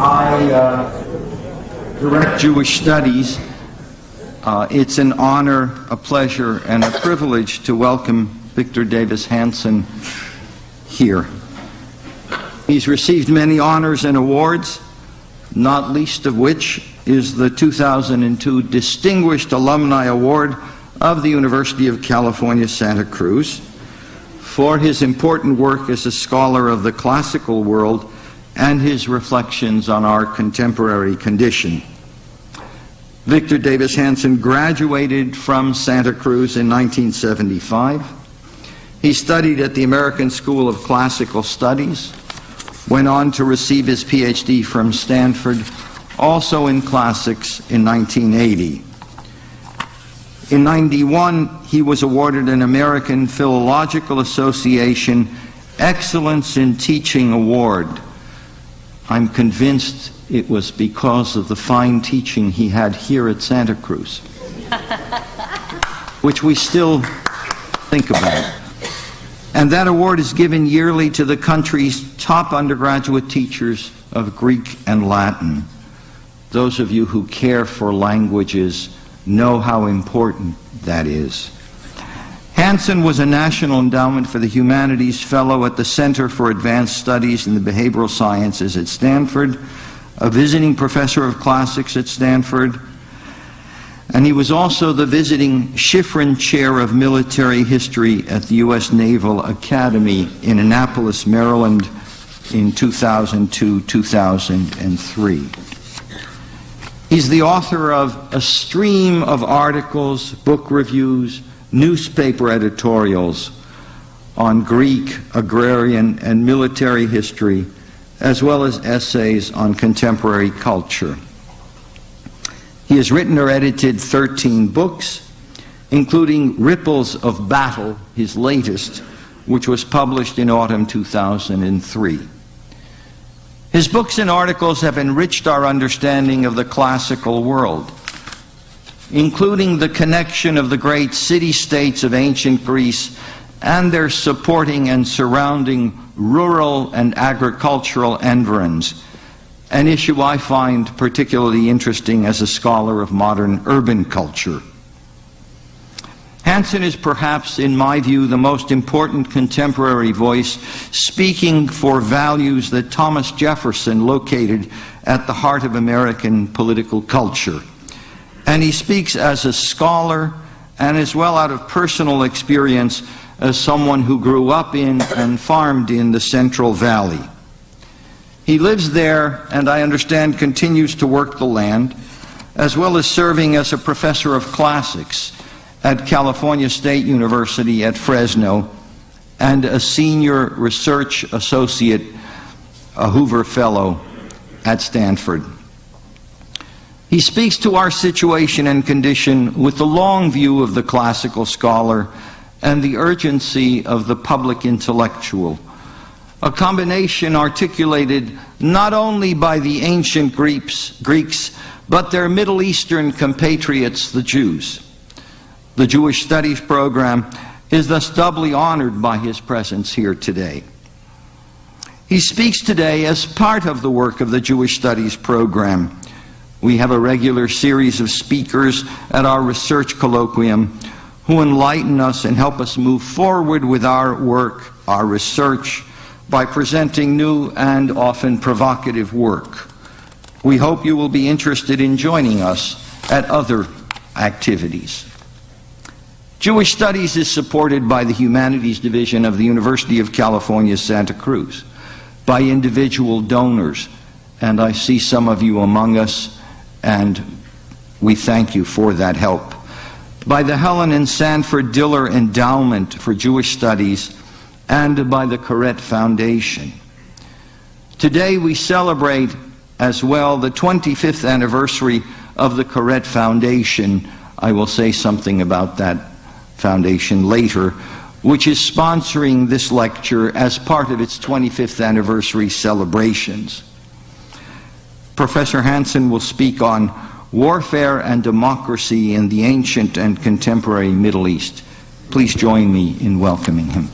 I direct Jewish Studies. It's an honor, a pleasure, and a privilege to welcome Victor Davis Hanson here. He's received many honors and awards, not least of which is the 2002 Distinguished Alumni Award of the University of California, Santa Cruz, for his important work as a scholar of the classical world and his reflections on our contemporary condition. Victor Davis Hanson graduated from Santa Cruz in 1975. He studied at the American School of Classical Studies, went on to receive his PhD from Stanford, also in classics, in 1980. In 91, he was awarded an American Philological Association Excellence in Teaching Award. I'm convinced it was because of the fine teaching he had here at Santa Cruz, which we still think about. And that award is given yearly to the country's top undergraduate teachers of Greek and Latin. Those of you who care for languages know how important that is. Hanson was a National Endowment for the Humanities Fellow at the Center for Advanced Studies in the Behavioral Sciences at Stanford, a visiting professor of classics at Stanford, and he was also the visiting Schifrin Chair of Military History at the U.S. Naval Academy in Annapolis, Maryland in 2002-2003. He's the author of a stream of articles, book reviews, newspaper editorials on Greek, agrarian, and military history, as well as essays on contemporary culture. He has written or edited 13 books, including Ripples of Battle, his latest, which was published in autumn 2003. His books and articles have enriched our understanding of the classical world, including the connection of the great city-states of ancient Greece and their supporting and surrounding rural and agricultural environs, an issue I find particularly interesting as a scholar of modern urban culture. Hanson is perhaps, in my view, the most important contemporary voice speaking for values that Thomas Jefferson located at the heart of American political culture. And he speaks as a scholar and as well out of personal experience as someone who grew up in and farmed in the Central Valley. He lives there, and I understand continues to work the land, as well as serving as a professor of classics at California State University at Fresno and a senior research associate, a Hoover Fellow at Stanford. He speaks to our situation and condition with the long view of the classical scholar and the urgency of the public intellectual, a combination articulated not only by the ancient Greeks, but their Middle Eastern compatriots, the Jews. The Jewish Studies program is thus doubly honored by his presence here today. He speaks today as part of the work of the Jewish Studies program. We have a regular series of speakers at our research colloquium who enlighten us and help us move forward with our work, our research, by presenting new and often provocative work. We hope you will be interested in joining us at other activities. Jewish Studies is supported by the Humanities Division of the University of California, Santa Cruz, by individual donors, and I see some of you among us, and we thank you for that help. By the Helen and Sanford Diller Endowment for Jewish Studies, and by the Corrette Foundation. Today we celebrate as well the 25th anniversary of the Corrette Foundation. I will say something about that foundation later, which is sponsoring this lecture as part of its 25th anniversary celebrations. Professor Hanson will speak on warfare and democracy in the ancient and contemporary Middle East. Please join me in welcoming him.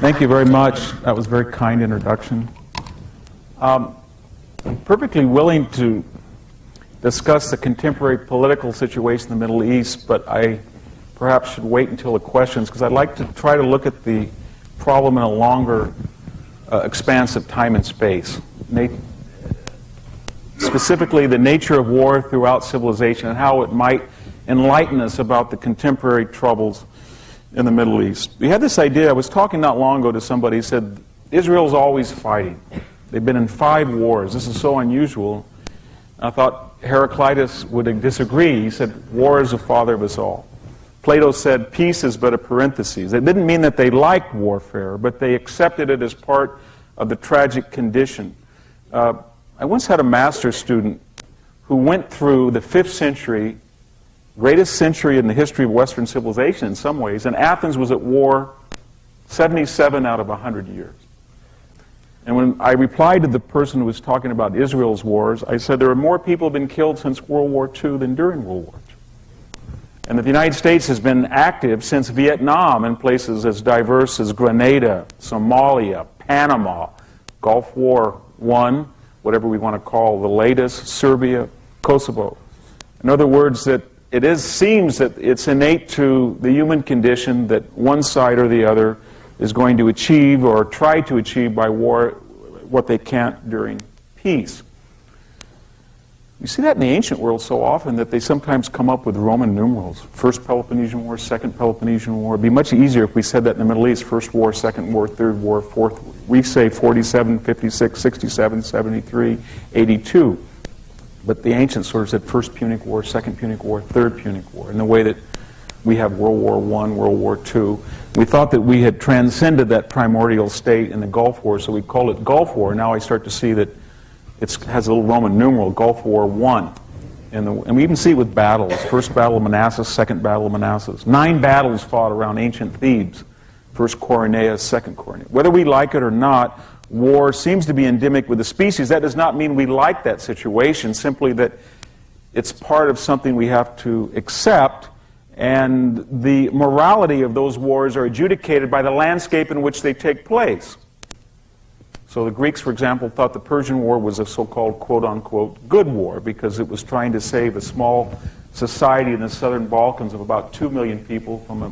Thank you very much. That was a very kind introduction. I'm perfectly willing to discuss the contemporary political situation in the Middle East, but I perhaps should wait until the questions, because I'd like to try to look at the problem in a longer expanse of time and space. Specifically, the nature of war throughout civilization and how it might enlighten us about the contemporary troubles in the Middle East. We had this idea, I was talking not long ago to somebody who said, Israel's always fighting. They've been in 5 wars. This is so unusual. I thought Heraclitus would disagree. He said, war is the father of us all. Plato said, peace is but a parenthesis. It didn't mean that they liked warfare, but they accepted it as part of the tragic condition. I once had a master's student who went through the 5th century, greatest century in the history of Western civilization in some ways, and Athens was at war 77 out of 100 years. And when I replied to the person who was talking about Israel's wars, I said there are more people been killed since World War II than during World War II. And that the United States has been active since Vietnam in places as diverse as Grenada, Somalia, Panama, Gulf War I, whatever we want to call the latest, Serbia, Kosovo. In other words, that seems that it's innate to the human condition that one side or the other is going to achieve or try to achieve by war what they can't during peace. You see that in the ancient world so often that they sometimes come up with Roman numerals. First Peloponnesian War, Second Peloponnesian War. It'd be much easier if we said that in the Middle East. First War, Second War, Third War, Fourth War. We say 47, 56, 67, 73, 82. But the ancients sort of said First Punic War, Second Punic War, Third Punic War, in the way that we have World War I, World War II. We thought that we had transcended that primordial state in the Gulf War, so we call it Gulf War. Now I start to see that it has a little Roman numeral, Gulf War I. And we even see it with battles. First Battle of Manassas, Second Battle of Manassas. 9 battles fought around ancient Thebes. First Coronea, Second Coronea. Whether we like it or not, war seems to be endemic with the species. That does not mean we like that situation, simply that it's part of something we have to accept, and the morality of those wars are adjudicated by the landscape in which they take place. So the Greeks, for example, thought the Persian War was a so-called quote-unquote good war because it was trying to save a small society in the southern Balkans of about 2 million people from a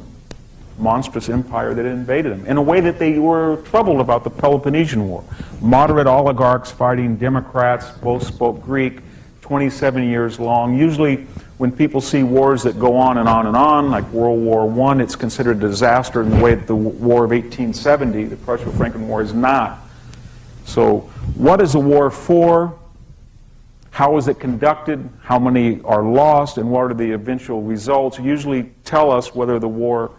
monstrous empire that invaded them, in a way that they were troubled about the Peloponnesian War. Moderate oligarchs fighting Democrats, both spoke Greek, 27 years long. Usually when people see wars that go on and on and on, like World War I, it's considered a disaster in the way that the War of 1870, the Prusso-Franken War, is not. So what is a war for? How is it conducted? How many are lost? And what are the eventual results? Usually tell us whether the war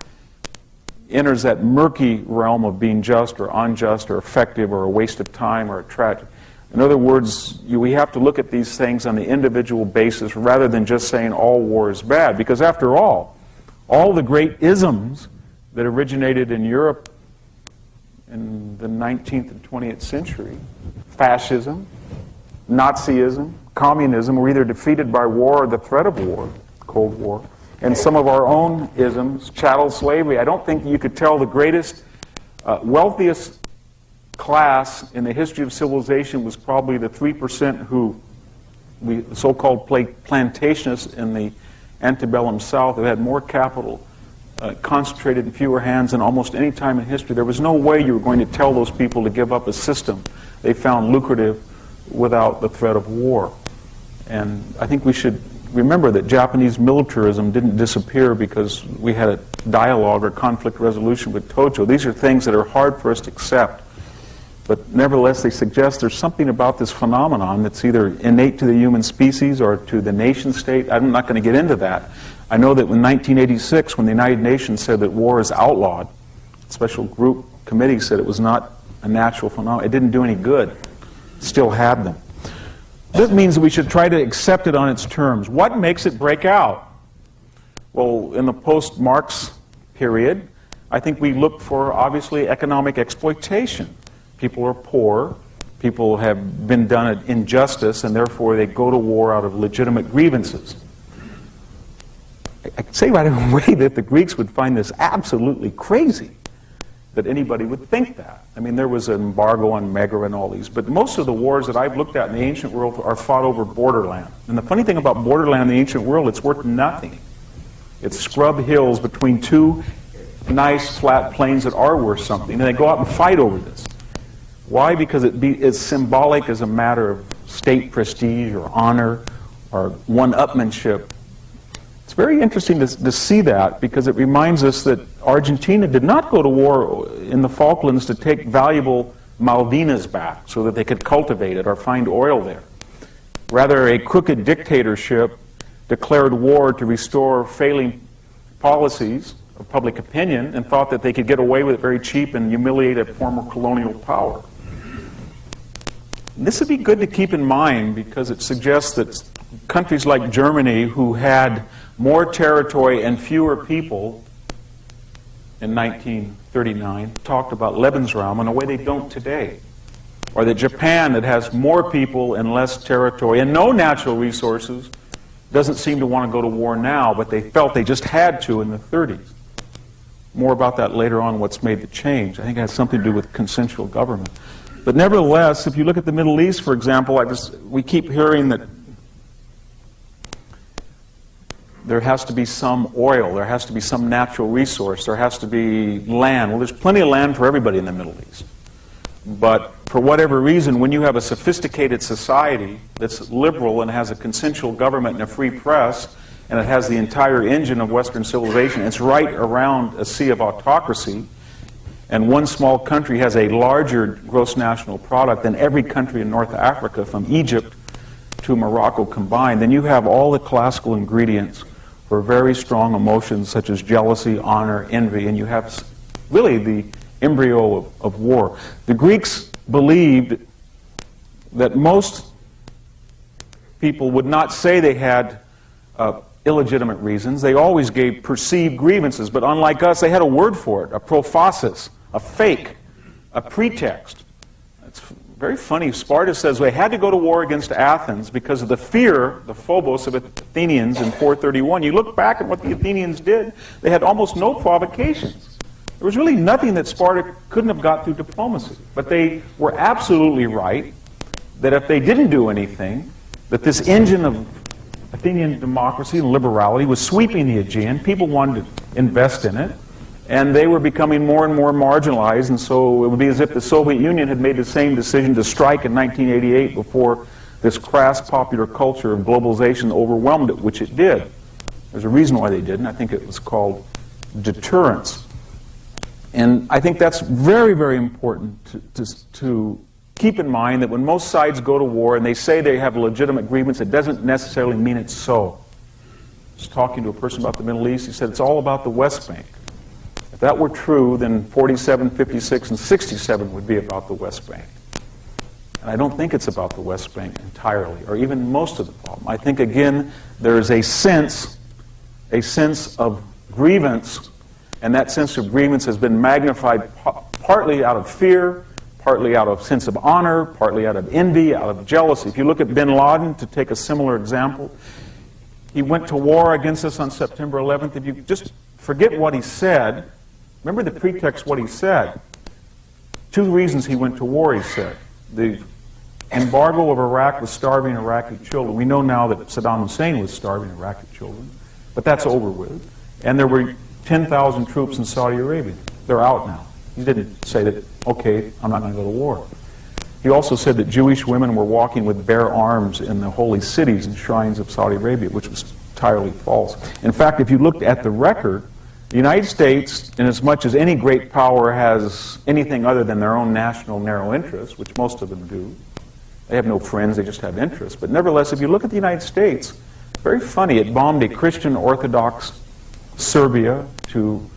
enters that murky realm of being just or unjust or effective or a waste of time or a tragedy. In other words, we have to look at these things on the individual basis rather than just saying all war is bad. Because after all the great isms that originated in Europe in the 19th and 20th century, fascism, Nazism, communism, were either defeated by war or the threat of war, Cold War. And some of our own isms, chattel slavery. I don't think you could tell the greatest, wealthiest class in the history of civilization was probably the 3% who, the so-called plantationists in the antebellum South, who had more capital concentrated in fewer hands than almost any time in history. There was no way you were going to tell those people to give up a system they found lucrative without the threat of war. And I think we should remember that Japanese militarism didn't disappear because we had a dialogue or conflict resolution with Tojo. These are things that are hard for us to accept. But nevertheless, they suggest there's something about this phenomenon that's either innate to the human species or to the nation state. I'm not going to get into that. I know that in 1986, when the United Nations said that war is outlawed, a special group committee said it was not a natural phenomenon. It didn't do any good. Still had them. This means that we should try to accept it on its terms. What makes it break out? Well, in the post-Marx period, I think we look for, obviously, economic exploitation. People are poor, people have been done an injustice, and therefore they go to war out of legitimate grievances. I can say right away that the Greeks would find this absolutely crazy. that anybody would think that. I mean, there was an embargo on Megra and all these, but most of the wars that I've looked at in the ancient world are fought over borderland. And the funny thing about borderland in the ancient world, it's worth nothing. It's scrub hills between two nice flat plains that are worth something, and they go out and fight over this. Why? Because it's symbolic as a matter of state prestige or honor or one-upmanship. It's very interesting to see that, because it reminds us that Argentina did not go to war in the Falklands to take valuable Malvinas back so that they could cultivate it or find oil there. Rather, a crooked dictatorship declared war to restore failing policies of public opinion and thought that they could get away with it very cheap and humiliate a former colonial power. And this would be good to keep in mind, because it suggests that countries like Germany, who had more territory and fewer people in 1939, talked about Lebensraum in a way they don't today. Or that Japan, that has more people and less territory and no natural resources, doesn't seem to want to go to war now, but they felt they just had to in the 30s. More about that later on, what's made the change. I think it has something to do with consensual government. But nevertheless, if you look at the Middle East, for example, we keep hearing that there has to be some oil, there has to be some natural resource, there has to be land. Well, there's plenty of land for everybody in the Middle East. But for whatever reason, when you have a sophisticated society that's liberal and has a consensual government and a free press, and it has the entire engine of Western civilization, it's right around a sea of autocracy, and one small country has a larger gross national product than every country in North Africa, from Egypt to Morocco combined, then you have all the classical ingredients for very strong emotions such as jealousy, honor, envy, and you have really the embryo of war. The Greeks believed that most people would not say they had illegitimate reasons. They always gave perceived grievances, but unlike us, they had a word for it, a prophasis, a fake, a pretext. It's very funny. Sparta says they had to go to war against Athens because of the fear, the phobos of Athenians in 431. You look back at what the Athenians did, they had almost no provocations. There was really nothing that Sparta couldn't have got through diplomacy. But they were absolutely right that if they didn't do anything, that this engine of Athenian democracy and liberality was sweeping the Aegean. People wanted to invest in it, and they were becoming more and more marginalized, and so it would be as if the Soviet Union had made the same decision to strike in 1988 before this crass popular culture of globalization overwhelmed it, which it did. There's a reason why they didn't. I think it was called deterrence. And I think that's very, very important to keep in mind, that when most sides go to war and they say they have legitimate grievance, it doesn't necessarily mean it's so. I was talking to a person about the Middle East. He said it's all about the West Bank. If that were true, then 47, 56, and 67 would be about the West Bank. And I don't think it's about the West Bank entirely, or even most of the problem. I think, again, there is a sense of grievance, and that sense of grievance has been magnified partly out of fear, partly out of sense of honor, partly out of envy, out of jealousy. If you look at bin Laden, to take a similar example, he went to war against us on September 11th. If you just forget what he said, remember the pretext, what he said. 2 reasons he went to war, he said. The embargo of Iraq was starving Iraqi children. We know now that Saddam Hussein was starving Iraqi children, but that's over with. And there were 10,000 troops in Saudi Arabia. They're out now. He didn't say that, okay, I'm not going to go to war. He also said that Jewish women were walking with bare arms in the holy cities and shrines of Saudi Arabia, which was entirely false. In fact, if you looked at the record, the United States, in as much as any great power has anything other than their own national narrow interests, which most of them do, they have no friends, they just have interests. But nevertheless, if you look at the United States, very funny, it bombed a Christian Orthodox Serbia to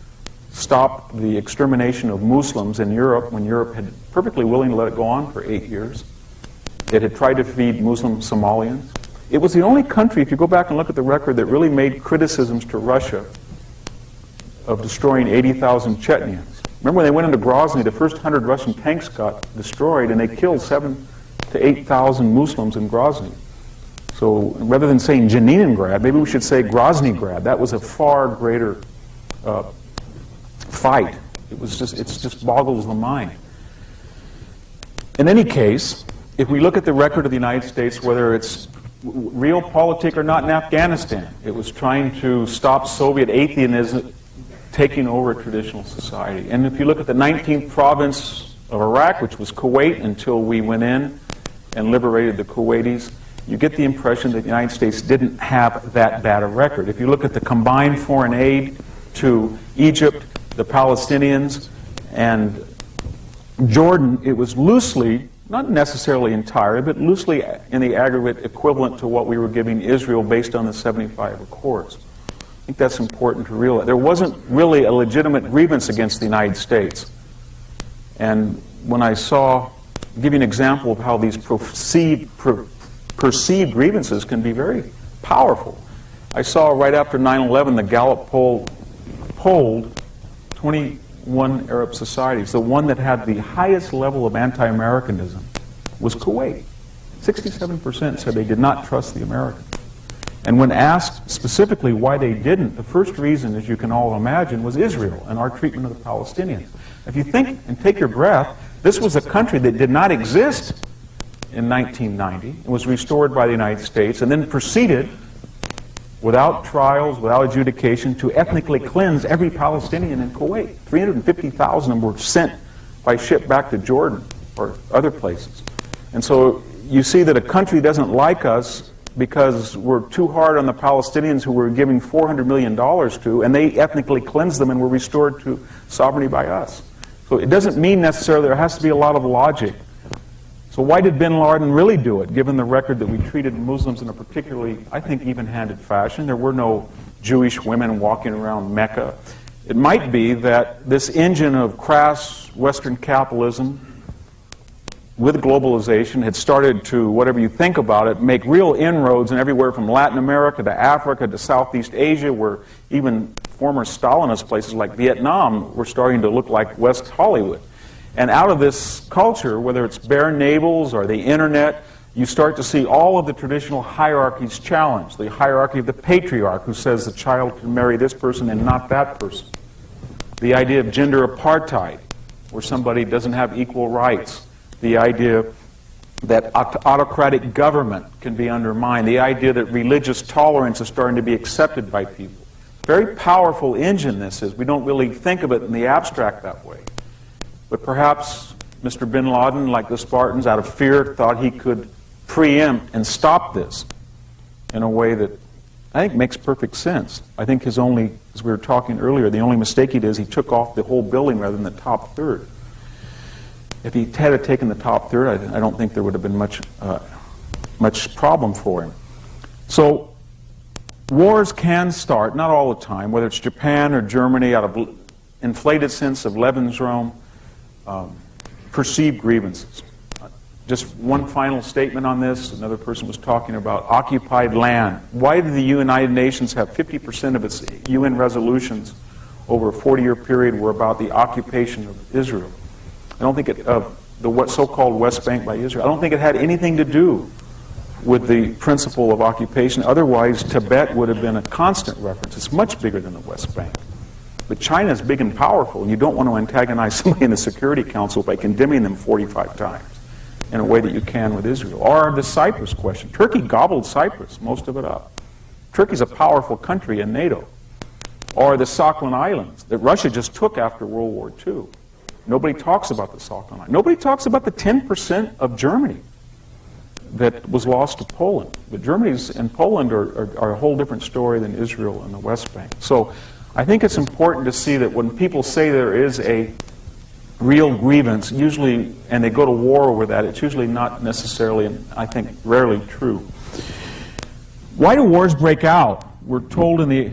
stop the extermination of Muslims in Europe when Europe had perfectly willing to let it go on for 8 years. It had tried to feed Muslim Somalians. It was the only country, if you go back and look at the record, that really made criticisms to Russia of destroying 80,000 Chechens. Remember when they went into Grozny, the first 100 Russian tanks got destroyed, and they killed 7,000 to 8,000 Muslims in Grozny. So rather than saying Leningrad, maybe we should say Groznygrad. That was a far greater fight It just boggles the mind. In any case, if we look at the record of the United States, whether it's realpolitik or not in Afghanistan, it was trying to stop Soviet atheism taking over traditional society. And if you look at the 19th province of Iraq, which was Kuwait until we went in and liberated the Kuwaitis, you get the impression that the United States didn't have that bad a record. If you look at the combined foreign aid to Egypt, the Palestinians, and Jordan, it was loosely, not necessarily entirely, but loosely in the aggregate equivalent to what we were giving Israel based on the 75 Accords. I think that's important to realize. There wasn't really a legitimate grievance against the United States. And when I saw, give you an example of how these perceived grievances can be very powerful. I saw right after 9/11, the Gallup poll polled 21 Arab societies. The one that had the highest level of anti-Americanism was Kuwait. 67% said they did not trust the Americans. And when asked specifically why they didn't, the first reason, as you can all imagine, was Israel and our treatment of the Palestinians. If you think and take your breath, this was a country that did not exist in 1990. It was restored by the United States and then proceeded, without trials, without adjudication, to ethnically cleanse every Palestinian in Kuwait. 350,000 of them were sent by ship back to Jordan or other places. And so you see that a country doesn't like us because we're too hard on the Palestinians who we're giving $400 million to, and they ethnically cleansed them and were restored to sovereignty by us. So it doesn't mean necessarily there has to be a lot of logic. So why did bin Laden really do it, given the record that we treated Muslims in a particularly, I think, even-handed fashion? There were no Jewish women walking around Mecca. It might be that this engine of crass Western capitalism with globalization had started to, whatever you think about it, make real inroads in everywhere from Latin America to Africa to Southeast Asia, where even former Stalinist places like Vietnam were starting to look like West Hollywood. And out of this culture, whether it's bare navels or the internet, you start to see all of the traditional hierarchies challenged. The hierarchy of the patriarch, who says the child can marry this person and not that person. The idea of gender apartheid, where somebody doesn't have equal rights. The idea that autocratic government can be undermined. The idea that religious tolerance is starting to be accepted by people. Very powerful engine this is. We don't really think of it in the abstract that way. But perhaps Mr. bin Laden, like the Spartans, out of fear, thought he could preempt and stop this in a way that I think makes perfect sense. I think his only, as we were talking earlier, the only mistake he did is he took off the whole building rather than the top third. If he had taken the top third, I don't think there would have been much problem for him. So wars can start, not all the time, whether it's Japan or Germany, out of inflated sense of Lebensraum, perceived grievances. Just one final statement on this. Another person was talking about occupied land. Why did the United Nations have 50% of its UN resolutions over a 40-year period were about the occupation of Israel? I don't think the so-called West Bank by Israel. I don't think it had anything to do with the principle of occupation. Otherwise, Tibet would have been a constant reference. It's much bigger than the West Bank. But China is big and powerful, and you don't want to antagonize somebody in the Security Council by condemning them 45 times in a way that you can with Israel. Or the Cyprus question. Turkey gobbled Cyprus, most of it up. Turkey's a powerful country in NATO. Or the Sakhalin Islands that Russia just took after World War II. Nobody talks about the Sakhalin Islands. Nobody talks about the 10% of Germany that was lost to Poland. But Germany's and Poland are a whole different story than Israel and the West Bank. So I think it's important to see that when people say there is a real grievance, usually, and they go to war over that, it's usually not necessarily, and I think rarely true. Why do wars break out? We're told in the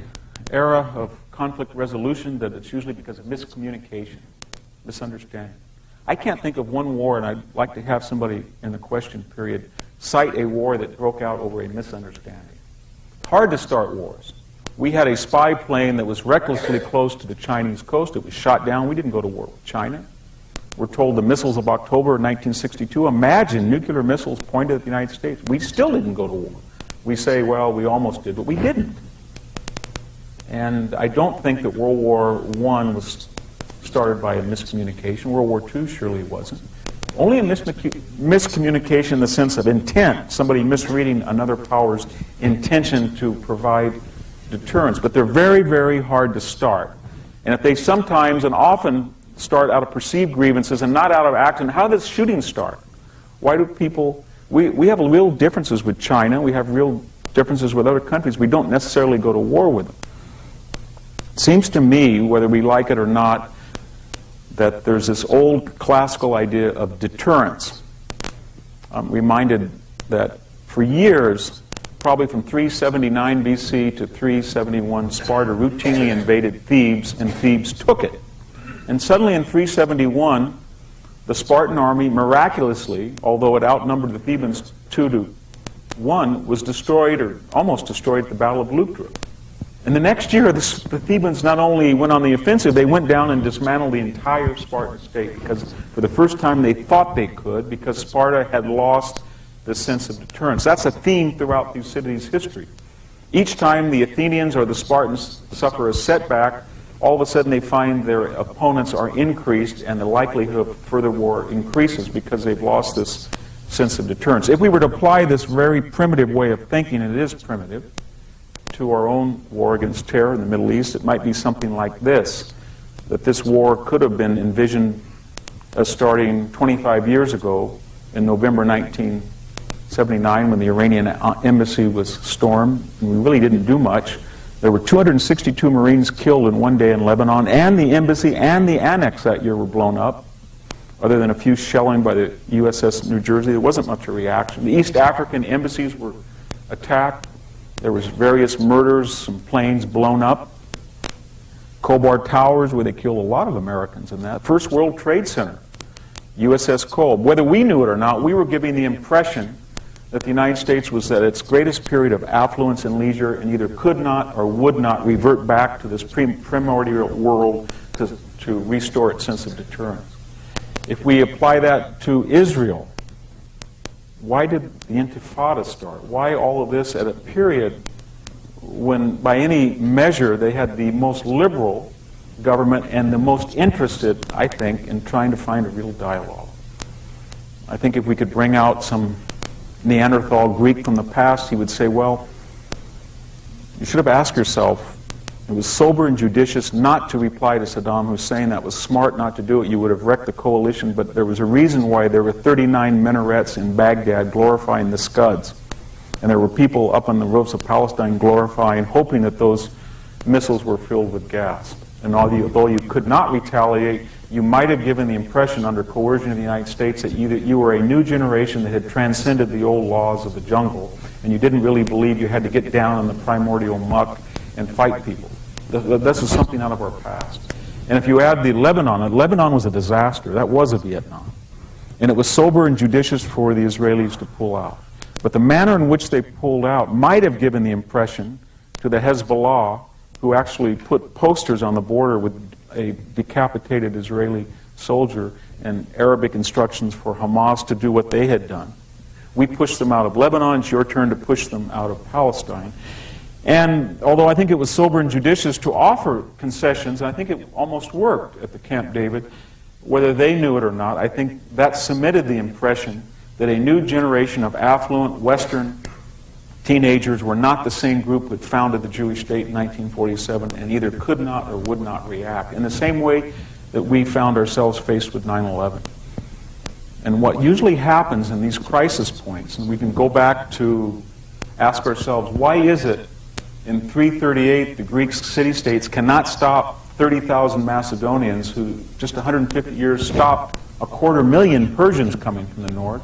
era of conflict resolution that it's usually because of miscommunication, misunderstanding. I can't think of one war, and I'd like to have somebody in the question period cite a war that broke out over a misunderstanding. It's hard to start wars. We had a spy plane that was recklessly close to the Chinese coast. It was shot down. We didn't go to war with China. We're told the missiles of October 1962, imagine nuclear missiles pointed at the United States. We still didn't go to war. We say, well, we almost did, but we didn't. And I don't think that World War I was started by a miscommunication. World War II surely wasn't. Only a miscommunication in the sense of intent, somebody misreading another power's intention to provide deterrence. But they're very, very hard to start. And if they sometimes and often start out of perceived grievances and not out of action, how does shooting start? Why do people... We have real differences with China. We have real differences with other countries. We don't necessarily go to war with them. It seems to me, whether we like it or not, that there's this old classical idea of deterrence. I'm reminded that for years, probably from 379 BC to 371, Sparta routinely invaded Thebes, and Thebes took it. And suddenly in 371, the Spartan army miraculously, although it outnumbered the Thebans 2-1, was destroyed, or almost destroyed, at the Battle of Leuctra. And the next year, the Thebans not only went on the offensive, they went down and dismantled the entire Spartan state, because for the first time they thought they could, because Sparta had lost the sense of deterrence. That's a theme throughout Thucydides' history. Each time the Athenians or the Spartans suffer a setback, all of a sudden they find their opponents are increased, and the likelihood of further war increases because they've lost this sense of deterrence. If we were to apply this very primitive way of thinking, and it is primitive, to our own war against terror in the Middle East, it might be something like this, that this war could have been envisioned as starting 25 years ago in November 1979 when the Iranian embassy was stormed, and we really didn't do much. There were 262 Marines killed in one day in Lebanon, and the embassy and the annex that year were blown up. Other than a few shelling by the USS New Jersey, there wasn't much of a reaction. The East African embassies were attacked. There was various murders, some planes blown up. Khobar Towers, where they killed a lot of Americans in that. First World Trade Center, USS Kolb. Whether we knew it or not, we were giving the impression that the United States was at its greatest period of affluence and leisure and either could not or would not revert back to this primordial world to restore its sense of deterrence. If we apply that to Israel, why did the Intifada start? Why all of this at a period when, by any measure, they had the most liberal government and the most interested, I think, in trying to find a real dialogue? I think if we could bring out some Neanderthal Greek from the past, he would say, well, you should have asked yourself, it was sober and judicious not to reply to Saddam Hussein. That was smart not to do it. You would have wrecked the coalition, but there was a reason why there were 39 minarets in Baghdad glorifying the Scuds. And there were people up on the roofs of Palestine glorifying, hoping that those missiles were filled with gas. And although you could not retaliate, you might have given the impression under coercion of the United States that you were a new generation that had transcended the old laws of the jungle, and you didn't really believe you had to get down in the primordial muck and fight people. This is something out of our past. And if you add the Lebanon was a disaster. That was a Vietnam. And it was sober and judicious for the Israelis to pull out. But the manner in which they pulled out might have given the impression to the Hezbollah, who actually put posters on the border with a decapitated Israeli soldier and Arabic instructions for Hamas to do what they had done. We pushed them out of Lebanon. It's your turn to push them out of Palestine. And although I think it was sober and judicious to offer concessions, and I think it almost worked at the Camp David, whether they knew it or not, I think that cemented the impression that a new generation of affluent Western teenagers were not the same group that founded the Jewish state in 1947 and either could not or would not react, in the same way that we found ourselves faced with 9/11. And what usually happens in these crisis points, and we can go back to ask ourselves, why is it in 338 the Greek city-states cannot stop 30,000 Macedonians who just 150 years stopped 250,000 Persians coming from the north?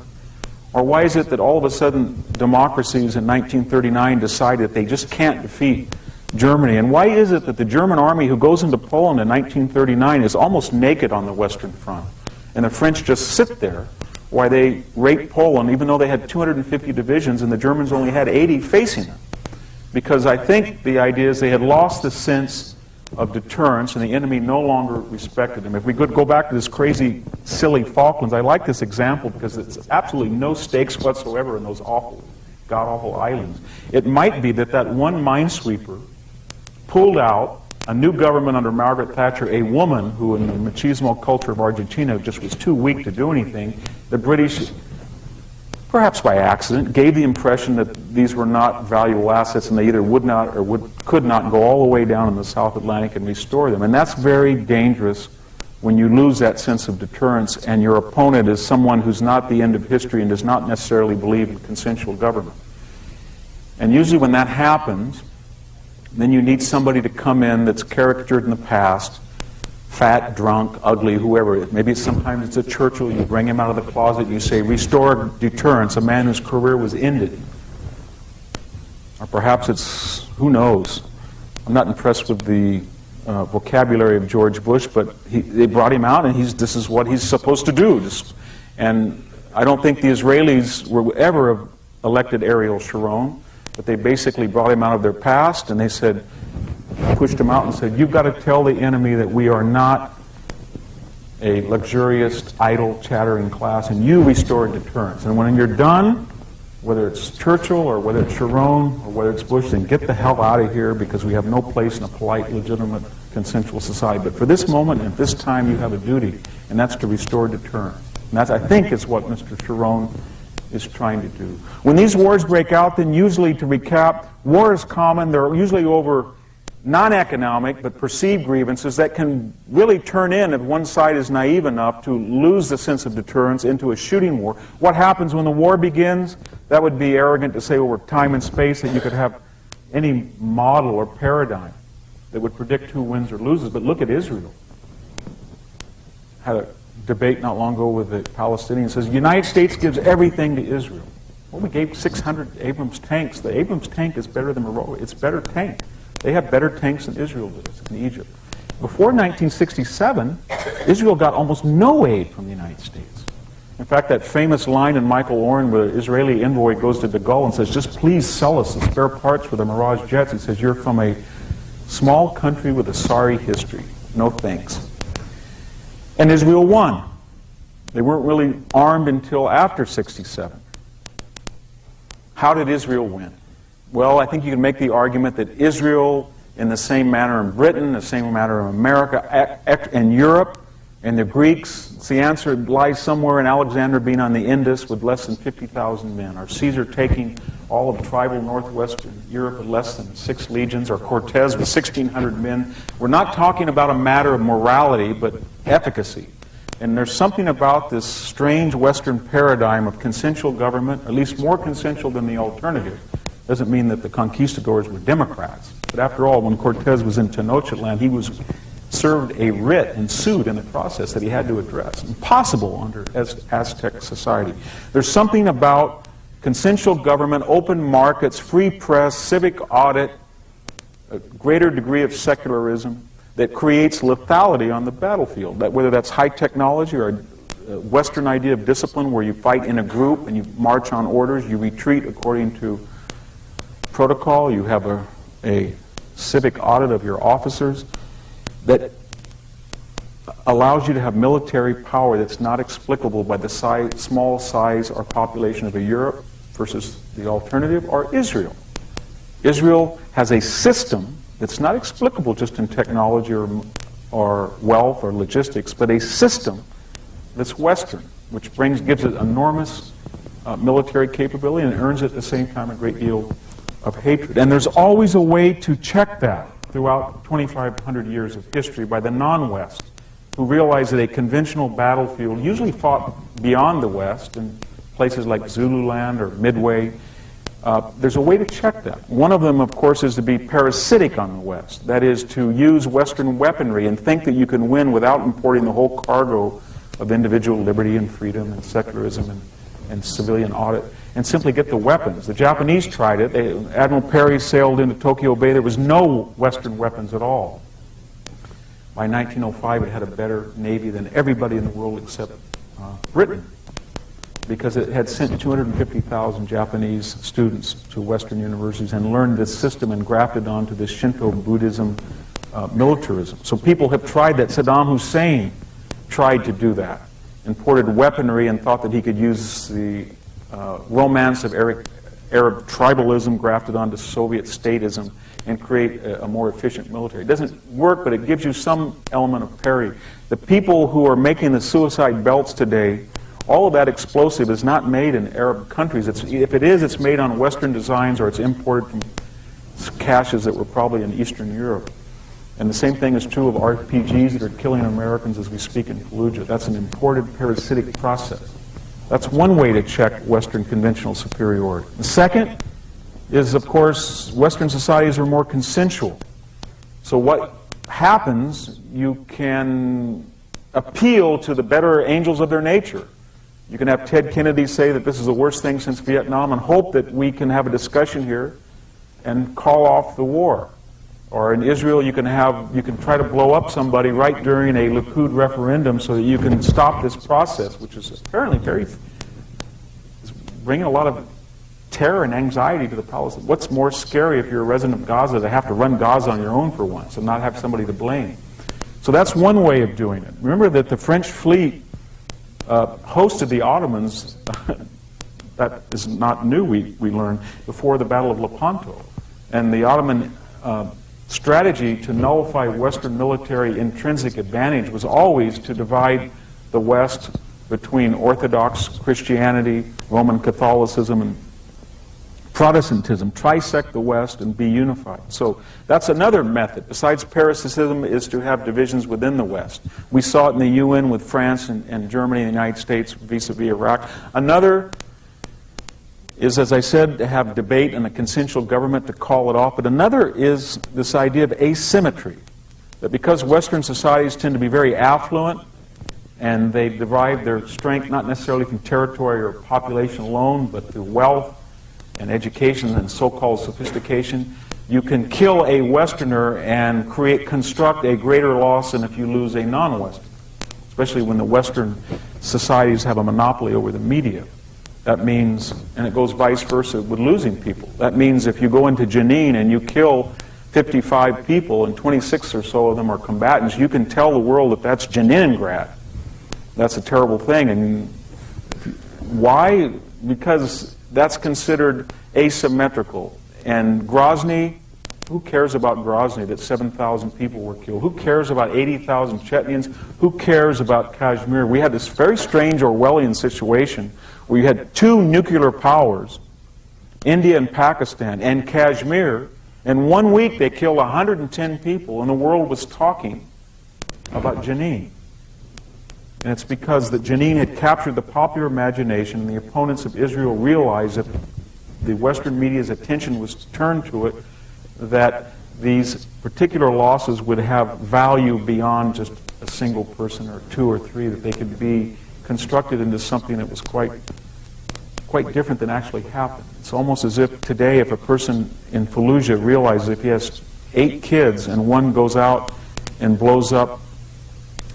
Or why is it that all of a sudden democracies in 1939 decide that they just can't defeat Germany? And why is it that the German army who goes into Poland in 1939 is almost naked on the Western Front? And the French just sit there while they rape Poland, even though they had 250 divisions and the Germans only had 80 facing them. Because I think the idea is they had lost the sense of deterrence and the enemy no longer respected them. If we could go back to this crazy, silly Falklands, I like this example because it's absolutely no stakes whatsoever in those awful, god-awful islands. It might be that that one minesweeper pulled out a new government under Margaret Thatcher, a woman who in the machismo culture of Argentina just was too weak to do anything, the British, perhaps by accident, gave the impression that these were not valuable assets and they either would not or could not go all the way down in the South Atlantic and restore them. And that's very dangerous when you lose that sense of deterrence and your opponent is someone who's not the end of history and does not necessarily believe in consensual government. And usually when that happens, then you need somebody to come in that's caricatured in the past, fat, drunk, ugly, whoever. Maybe sometimes it's a Churchill. You bring him out of the closet and you say, restore deterrence, a man whose career was ended. Or perhaps it's, who knows. I'm not impressed with the vocabulary of George Bush, but they brought him out and this is what he's supposed to do. And I don't think the Israelis were ever elected Ariel Sharon, but they basically brought him out of their past and they said, pushed him out and said, you've got to tell the enemy that we are not a luxurious, idle, chattering class, and you restore deterrence. And when you're done, whether it's Churchill or whether it's Sharon or whether it's Bush, then get the hell out of here because we have no place in a polite, legitimate, consensual society. But for this moment and at this time, you have a duty, and that's to restore deterrence. And that, I think, is what Mr. Sharon is trying to do. When these wars break out, then usually, to recap, war is common. They're usually over non-economic but perceived grievances that can really turn in, if one side is naive enough, to lose the sense of deterrence into a shooting war. What happens when the war begins? That would be arrogant to say over time and space that you could have any model or paradigm that would predict who wins or loses. But look at Israel. Had a debate not long ago with the Palestinians. Says the United States gives everything to Israel. Well, we gave 600 Abrams tanks. The Abrams tank is better than Morocco. It's a better tank. They have better tanks than Israel does in Egypt. Before 1967, Israel got almost no aid from the United States. In fact, that famous line in Michael Oren where the Israeli envoy goes to de Gaulle and says, just please sell us the spare parts for the Mirage jets. He says, you're from a small country with a sorry history. No thanks. And Israel won. They weren't really armed until after 1967. How did Israel win? Well, I think you can make the argument that Israel, in the same manner in Britain, the same manner in America, and Europe, and the Greeks, the answer lies somewhere in Alexander being on the Indus with less than 50,000 men, or Caesar taking all of tribal northwestern Europe with less than 6 legions, or Cortez with 1,600 men. We're not talking about a matter of morality, but efficacy. And there's something about this strange Western paradigm of consensual government, at least more consensual than the alternative. Doesn't mean that the conquistadors were Democrats. But after all, when Cortez was in Tenochtitlan, he was served a writ and sued in the process that he had to address. Impossible under Aztec society. There's something about consensual government, open markets, free press, civic audit, a greater degree of secularism that creates lethality on the battlefield. That whether that's high technology or a Western idea of discipline where you fight in a group and you march on orders, you retreat according to protocol, you have a civic audit of your officers that allows you to have military power that's not explicable by the small size or population of a Europe versus the alternative, or Israel. Israel has a system that's not explicable just in technology or wealth or logistics, but a system that's Western, which gives it enormous military capability and earns at the same time a great deal of hatred. And there's always a way to check that throughout 2,500 years of history by the non-West, who realize that a conventional battlefield, usually fought beyond the West in places like Zululand or Midway, there's a way to check that. One of them, of course, is to be parasitic on the West. That is, to use Western weaponry and think that you can win without importing the whole cargo of individual liberty and freedom and secularism and civilian audit, and simply get the weapons. The Japanese tried it. Admiral Perry sailed into Tokyo Bay. There was no Western weapons at all. By 1905, it had a better navy than everybody in the world except Britain, because it had sent 250,000 Japanese students to Western universities and learned this system and grafted onto this Shinto Buddhism militarism. So people have tried that. Saddam Hussein tried to do that, imported weaponry and thought that he could use the romance of Arab tribalism grafted onto Soviet statism. and create a more efficient military. It doesn't work, but it gives you some element of parity. The people who are making the suicide belts today, all of that explosive is not made in Arab countries. If it is, it's made on Western designs or it's imported from caches that were probably in Eastern Europe. And the same thing is true of RPGs that are killing Americans as we speak in Fallujah. That's an imported parasitic process. That's one way to check Western conventional superiority. The second is, of course, Western societies are more consensual. So what happens, you can appeal to the better angels of their nature. You can have Ted Kennedy say that this is the worst thing since Vietnam and hope that we can have a discussion here and call off the war. Or in Israel, you can try to blow up somebody right during a Likud referendum so that you can stop this process, which is apparently bringing a lot of terror and anxiety to the Palestinians. What's more scary if you're a resident of Gaza to have to run Gaza on your own for once and not have somebody to blame? So that's one way of doing it. Remember that the French fleet hosted the Ottomans. That is not new, we learned, before the Battle of Lepanto. And the Ottoman strategy to nullify Western military intrinsic advantage was always to divide the West between Orthodox Christianity, Roman Catholicism, and Protestantism, trisect the West and be unified. So that's another method. Besides parasitism is to have divisions within the West. We saw it in the UN with France and Germany and the United States vis-a-vis Iraq. Another is, as I said, to have debate and a consensual government to call it off. But another is this idea of asymmetry, that because Western societies tend to be very affluent and they derive their strength not necessarily from territory or population alone, but through wealth and education and so-called sophistication, you can kill a Westerner and construct a greater loss than if you lose a non-Westerner, especially when the Western societies have a monopoly over the media. That means, and it goes vice versa with losing people. That means if you go into Jenin and you kill 55 people and 26 or so of them are combatants, you can tell the world that that's Leningrad. That's a terrible thing. And why? Because that's considered asymmetrical. And Grozny, who cares about Grozny that 7,000 people were killed? Who cares about 80,000 Chechens? Who cares about Kashmir? We had this very strange Orwellian situation where you had two nuclear powers, India and Pakistan, and Kashmir. In 1 week they killed 110 people, and the world was talking about Jenin. And it's because that Jenin had captured the popular imagination, and the opponents of Israel realized that the Western media's attention was turned to it, that these particular losses would have value beyond just a single person or two or three, that they could be constructed into something that was quite different than actually happened. It's almost as if today, if a person in Fallujah realizes if he has 8 kids and one goes out and blows up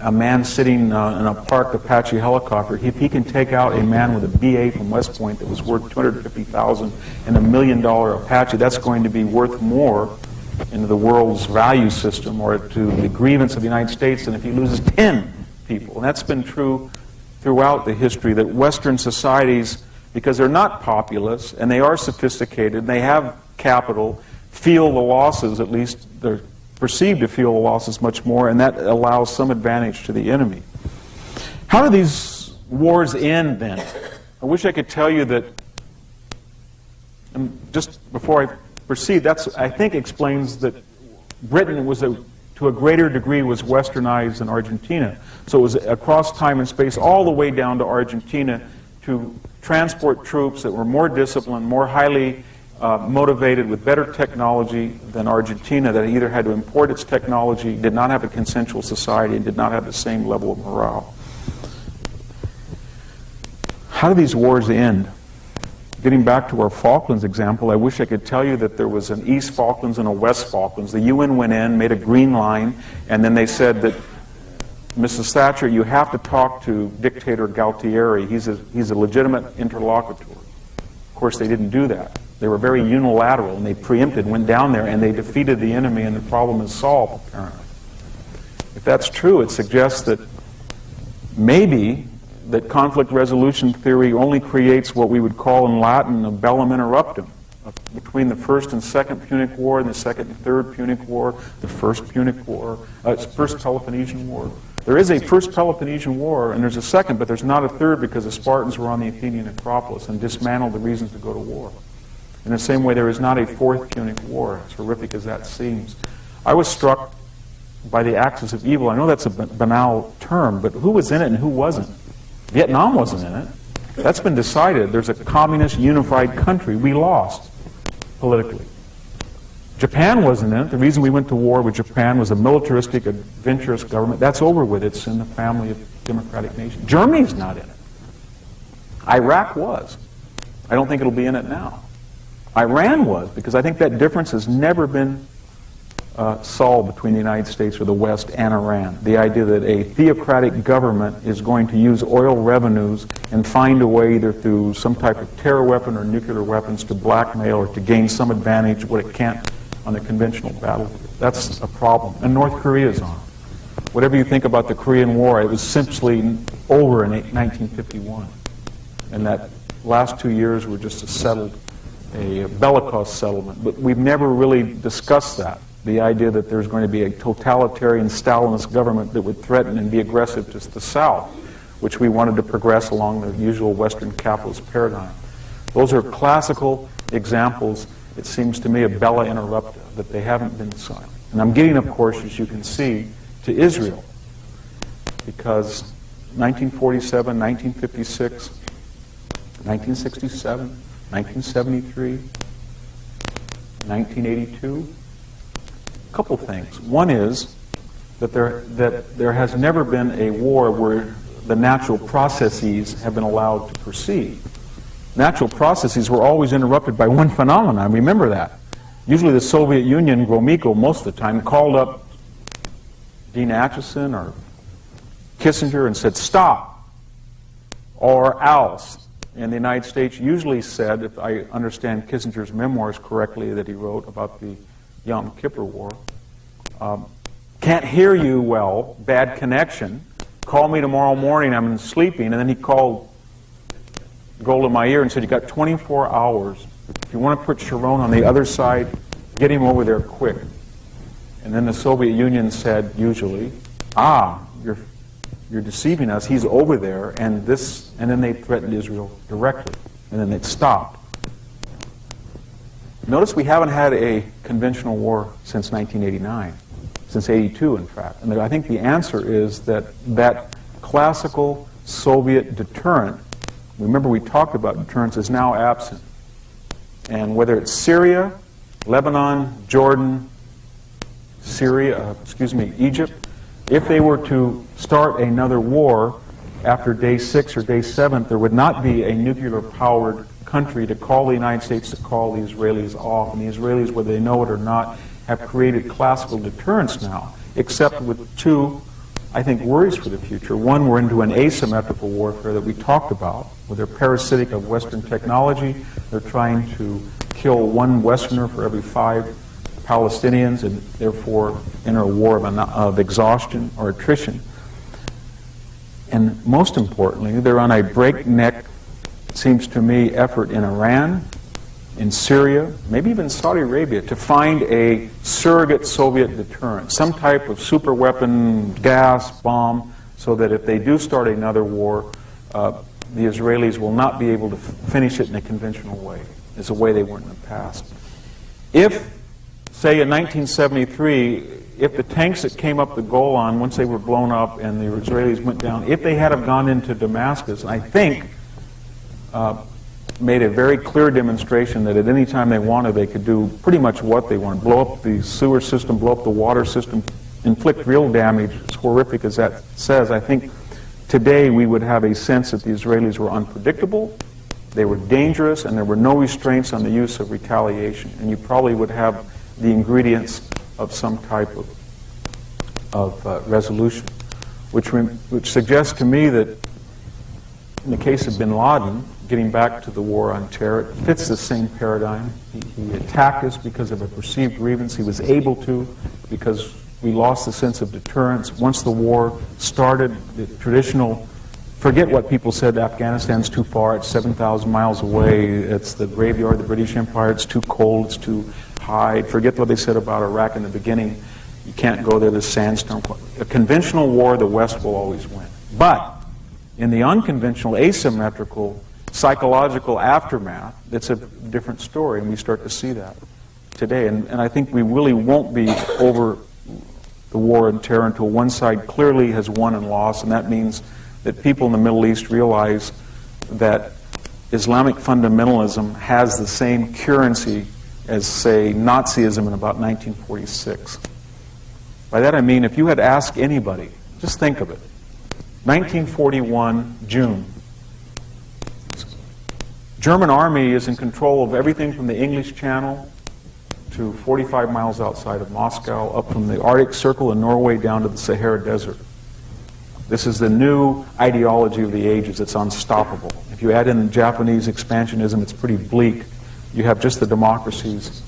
a man sitting in a parked Apache helicopter, if he can take out a man with a BA from West Point that was worth $250,000 and $1 million Apache, that's going to be worth more into the world's value system or to the grievance of the United States than if he loses 10 people. And that's been true throughout the history, that Western societies, because they're not populous and they are sophisticated and they have capital, feel the losses, at least they're perceived to feel the losses much more, and that allows some advantage to the enemy. How do these wars end then? I wish I could tell you that, and just before I proceed, that's, I think, explains that Britain was to a greater degree was westernized than Argentina. So it was across time and space all the way down to Argentina to transport troops that were more disciplined, more highly motivated, with better technology than Argentina, that either had to import its technology, did not have a consensual society, and did not have the same level of morale. How do these wars end? Getting back to our Falklands example, I wish I could tell you that there was an East Falklands and a West Falklands. The UN went in, made a green line, and then they said that, Mrs. Thatcher, you have to talk to dictator Galtieri. He's a legitimate interlocutor. Of course, they didn't do that. They were very unilateral, and they preempted, went down there, and they defeated the enemy, and the problem is solved, apparently. If that's true, it suggests that maybe that conflict resolution theory only creates what we would call in Latin a bellum interruptum, between the First and Second Punic War and the Second and Third Punic War, the First Punic War, First Peloponnesian War. There is a First Peloponnesian War, and there's a second, but there's not a third because the Spartans were on the Athenian Acropolis and dismantled the reasons to go to war. In the same way, there is not a Fourth Punic War, as horrific as that seems. I was struck by the axis of evil. I know that's a banal term, but who was in it and who wasn't? Vietnam wasn't in it. That's been decided. There's a communist unified country. We lost politically. Japan wasn't in it. The reason we went to war with Japan was a militaristic, adventurous government. That's over with. It's in the family of democratic nations. Germany's not in it. Iraq was. I don't think it'll be in it now. Iran was, because I think that difference has never been solved between the United States or the West and Iran. The idea that a theocratic government is going to use oil revenues and find a way either through some type of terror weapon or nuclear weapons to blackmail or to gain some advantage what it can't on the conventional battlefield. That's a problem. And North Korea is on it. Whatever you think about the Korean War, it was simply over in 1951. And that last 2 years were just a bellicose settlement. But we've never really discussed that. The idea that there's going to be a totalitarian Stalinist government that would threaten and be aggressive to the South, which we wanted to progress along the usual Western capitalist paradigm. Those are classical examples, it seems to me, of bella interrupta, that they haven't been signed. And I'm getting, of course, as you can see, to Israel, because 1947, 1956, 1967, 1973, 1982, a couple things. One is that there has never been a war where the natural processes have been allowed to proceed. Natural processes were always interrupted by one phenomenon. Remember that. Usually the Soviet Union, Gromyko, most of the time, called up Dean Acheson or Kissinger and said, stop, or else. And the United States usually said, if I understand Kissinger's memoirs correctly that he wrote about the Yom Kippur War, can't hear you well, bad connection, call me tomorrow morning, I'm sleeping. And then he called Golda Meir and said, you got 24 hours. If you want to put Sharon on the other side, get him over there quick. And then the Soviet Union said, usually, you're deceiving us, he's over there, and then they threatened Israel directly. And then it stopped. Notice we haven't had a conventional war since 1989, since 82, in fact. And I think the answer is that classical Soviet deterrent, remember we talked about deterrence, is now absent. And whether it's Syria, Lebanon, Jordan, Egypt, if they were to start another war after day 6 or day 7, there would not be a nuclear-powered country to call the United States to call the Israelis off. And the Israelis, whether they know it or not, have created classical deterrence now, except with two, I think, worries for the future. One, we're into an asymmetrical warfare that we talked about, where they're parasitic of Western technology. They're trying to kill one Westerner for every 5 Palestinians, and therefore enter a war of exhaustion or attrition. And most importantly, they're on a breakneck, it seems to me, effort in Iran, in Syria, maybe even Saudi Arabia, to find a surrogate Soviet deterrent, some type of super weapon, gas, bomb, so that if they do start another war, the Israelis will not be able to finish it in a conventional way, as a way they weren't in the past. If, say, in 1973, if the tanks that came up the Golan, once they were blown up and the Israelis went down, if they had have gone into Damascus, I think made a very clear demonstration that at any time they wanted, they could do pretty much what they wanted. Blow up the sewer system, blow up the water system, inflict real damage, as horrific as that says. I think today we would have a sense that the Israelis were unpredictable, they were dangerous, and there were no restraints on the use of retaliation. And you probably would have the ingredients of some type of resolution, which suggests to me that in the case of bin Laden, getting back to the war on terror, it fits the same paradigm. He attacked us because of a perceived grievance. He was able to because we lost the sense of deterrence. Once the war started, the traditional Forget what people said, Afghanistan's too far, it's 7,000 miles away, it's the graveyard of the British Empire, it's too cold, it's too high. Forget what they said about Iraq in the beginning. You can't go there, there's sandstorm. A conventional war, the West will always win. But in the unconventional, asymmetrical, psychological aftermath, it's a different story, and we start to see that today. And I think we really won't be over the war and terror until one side clearly has won and lost, and that means that people in the Middle East realize that Islamic fundamentalism has the same currency as, say, Nazism in about 1946. By that I mean, if you had asked anybody, just think of it, 1941, June, German army is in control of everything from the English Channel to 45 miles outside of Moscow, up from the Arctic Circle in Norway down to the Sahara Desert. This is the new ideology of the ages. It's unstoppable. If you add in Japanese expansionism, it's pretty bleak. You have just the democracies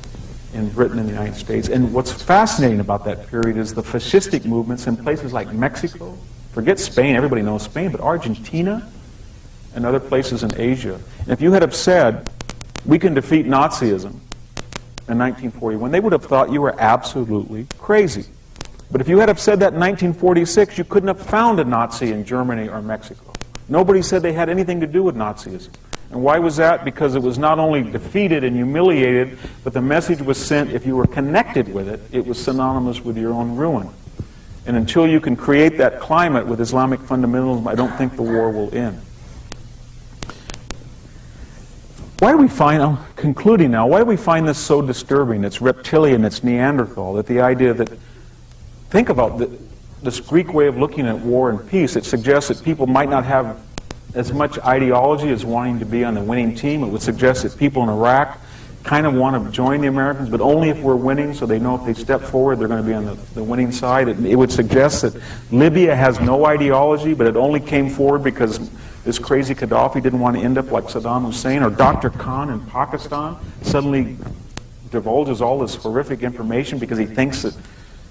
in Britain and the United States. And what's fascinating about that period is the fascistic movements in places like Mexico. Forget Spain, everybody knows Spain, but Argentina and other places in Asia. And if you had have said, we can defeat Nazism in 1941, they would have thought you were absolutely crazy. But if you had have said that in 1946, you couldn't have found a Nazi in Germany or Mexico. Nobody said they had anything to do with Nazism. And why was that? Because it was not only defeated and humiliated, but the message was sent, if you were connected with it, it was synonymous with your own ruin. And until you can create that climate with Islamic fundamentalism, I don't think the war will end. Why do we find, I'm concluding now, why do we find this so disturbing? It's reptilian, it's Neanderthal, that the idea that, think about this Greek way of looking at war and peace. It suggests that people might not have as much ideology as wanting to be on the winning team. It would suggest that people in Iraq kind of want to join the Americans, but only if we're winning, so they know if they step forward, they're going to be on the winning side. It would suggest that Libya has no ideology, but it only came forward because this crazy Gaddafi didn't want to end up like Saddam Hussein, or Dr. Khan in Pakistan suddenly divulges all this horrific information because he thinks that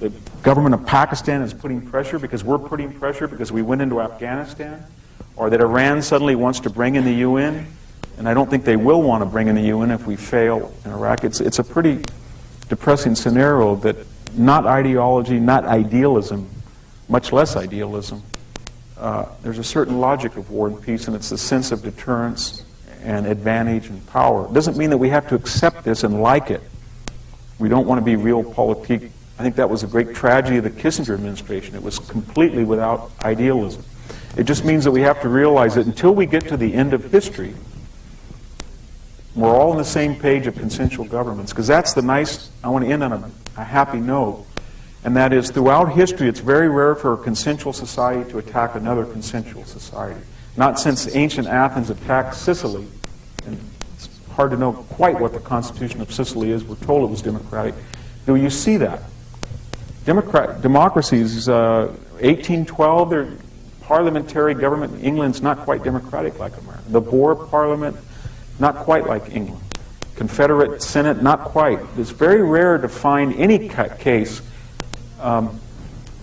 the government of Pakistan is putting pressure because we're putting pressure because we went into Afghanistan, or that Iran suddenly wants to bring in the UN, and I don't think they will want to bring in the UN if we fail in Iraq. It's a pretty depressing scenario that not ideology, not idealism, much less idealism. There's a certain logic of war and peace, and it's the sense of deterrence and advantage and power. It doesn't mean that we have to accept this and like it. We don't want to be realpolitik. I think that was a great tragedy of the Kissinger administration. It was completely without idealism. It just means that we have to realize that until we get to the end of history, we're all on the same page of consensual governments. Because that's the nice, I want to end on a happy note, and that is throughout history it's very rare for a consensual society to attack another consensual society. Not since ancient Athens attacked Sicily, and it's hard to know quite what the constitution of Sicily is. We're told it was democratic. Do you see that? Democracies, 1812, their parliamentary government in England's not quite democratic like America. The Boer Parliament, not quite like England. Confederate Senate, not quite. It's very rare to find any case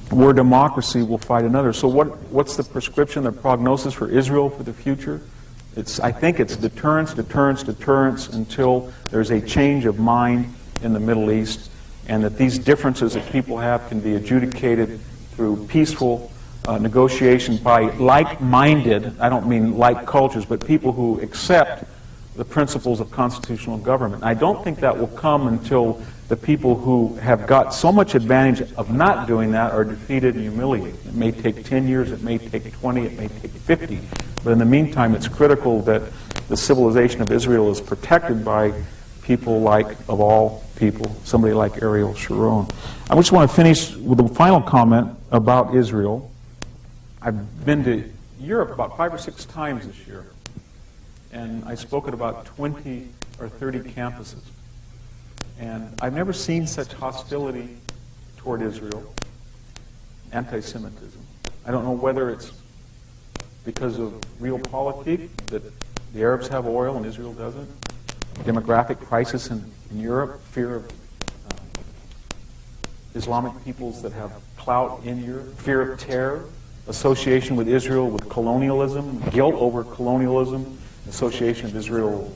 where democracy will fight another. So what's the prescription, the prognosis for Israel for the future? I think it's deterrence, deterrence, deterrence until there's a change of mind in the Middle East, and that these differences that people have can be adjudicated through peaceful negotiation by like-minded, I don't mean like cultures, but people who accept the principles of constitutional government. I don't think that will come until the people who have got so much advantage of not doing that are defeated and humiliated. It may take 10 years, it may take 20, it may take 50, but in the meantime it's critical that the civilization of Israel is protected by people like, of all people, somebody like Ariel Sharon. I just want to finish with a final comment about Israel. I've been to Europe about 5 or 6 times this year, and I spoke at about 20 or 30 campuses. And I've never seen such hostility toward Israel, anti-Semitism. I don't know whether it's because of realpolitik, that the Arabs have oil and Israel doesn't, demographic crisis in Europe, fear of Islamic peoples that have clout in Europe, fear of terror. association with Israel with colonialism, guilt over colonialism, association of Israel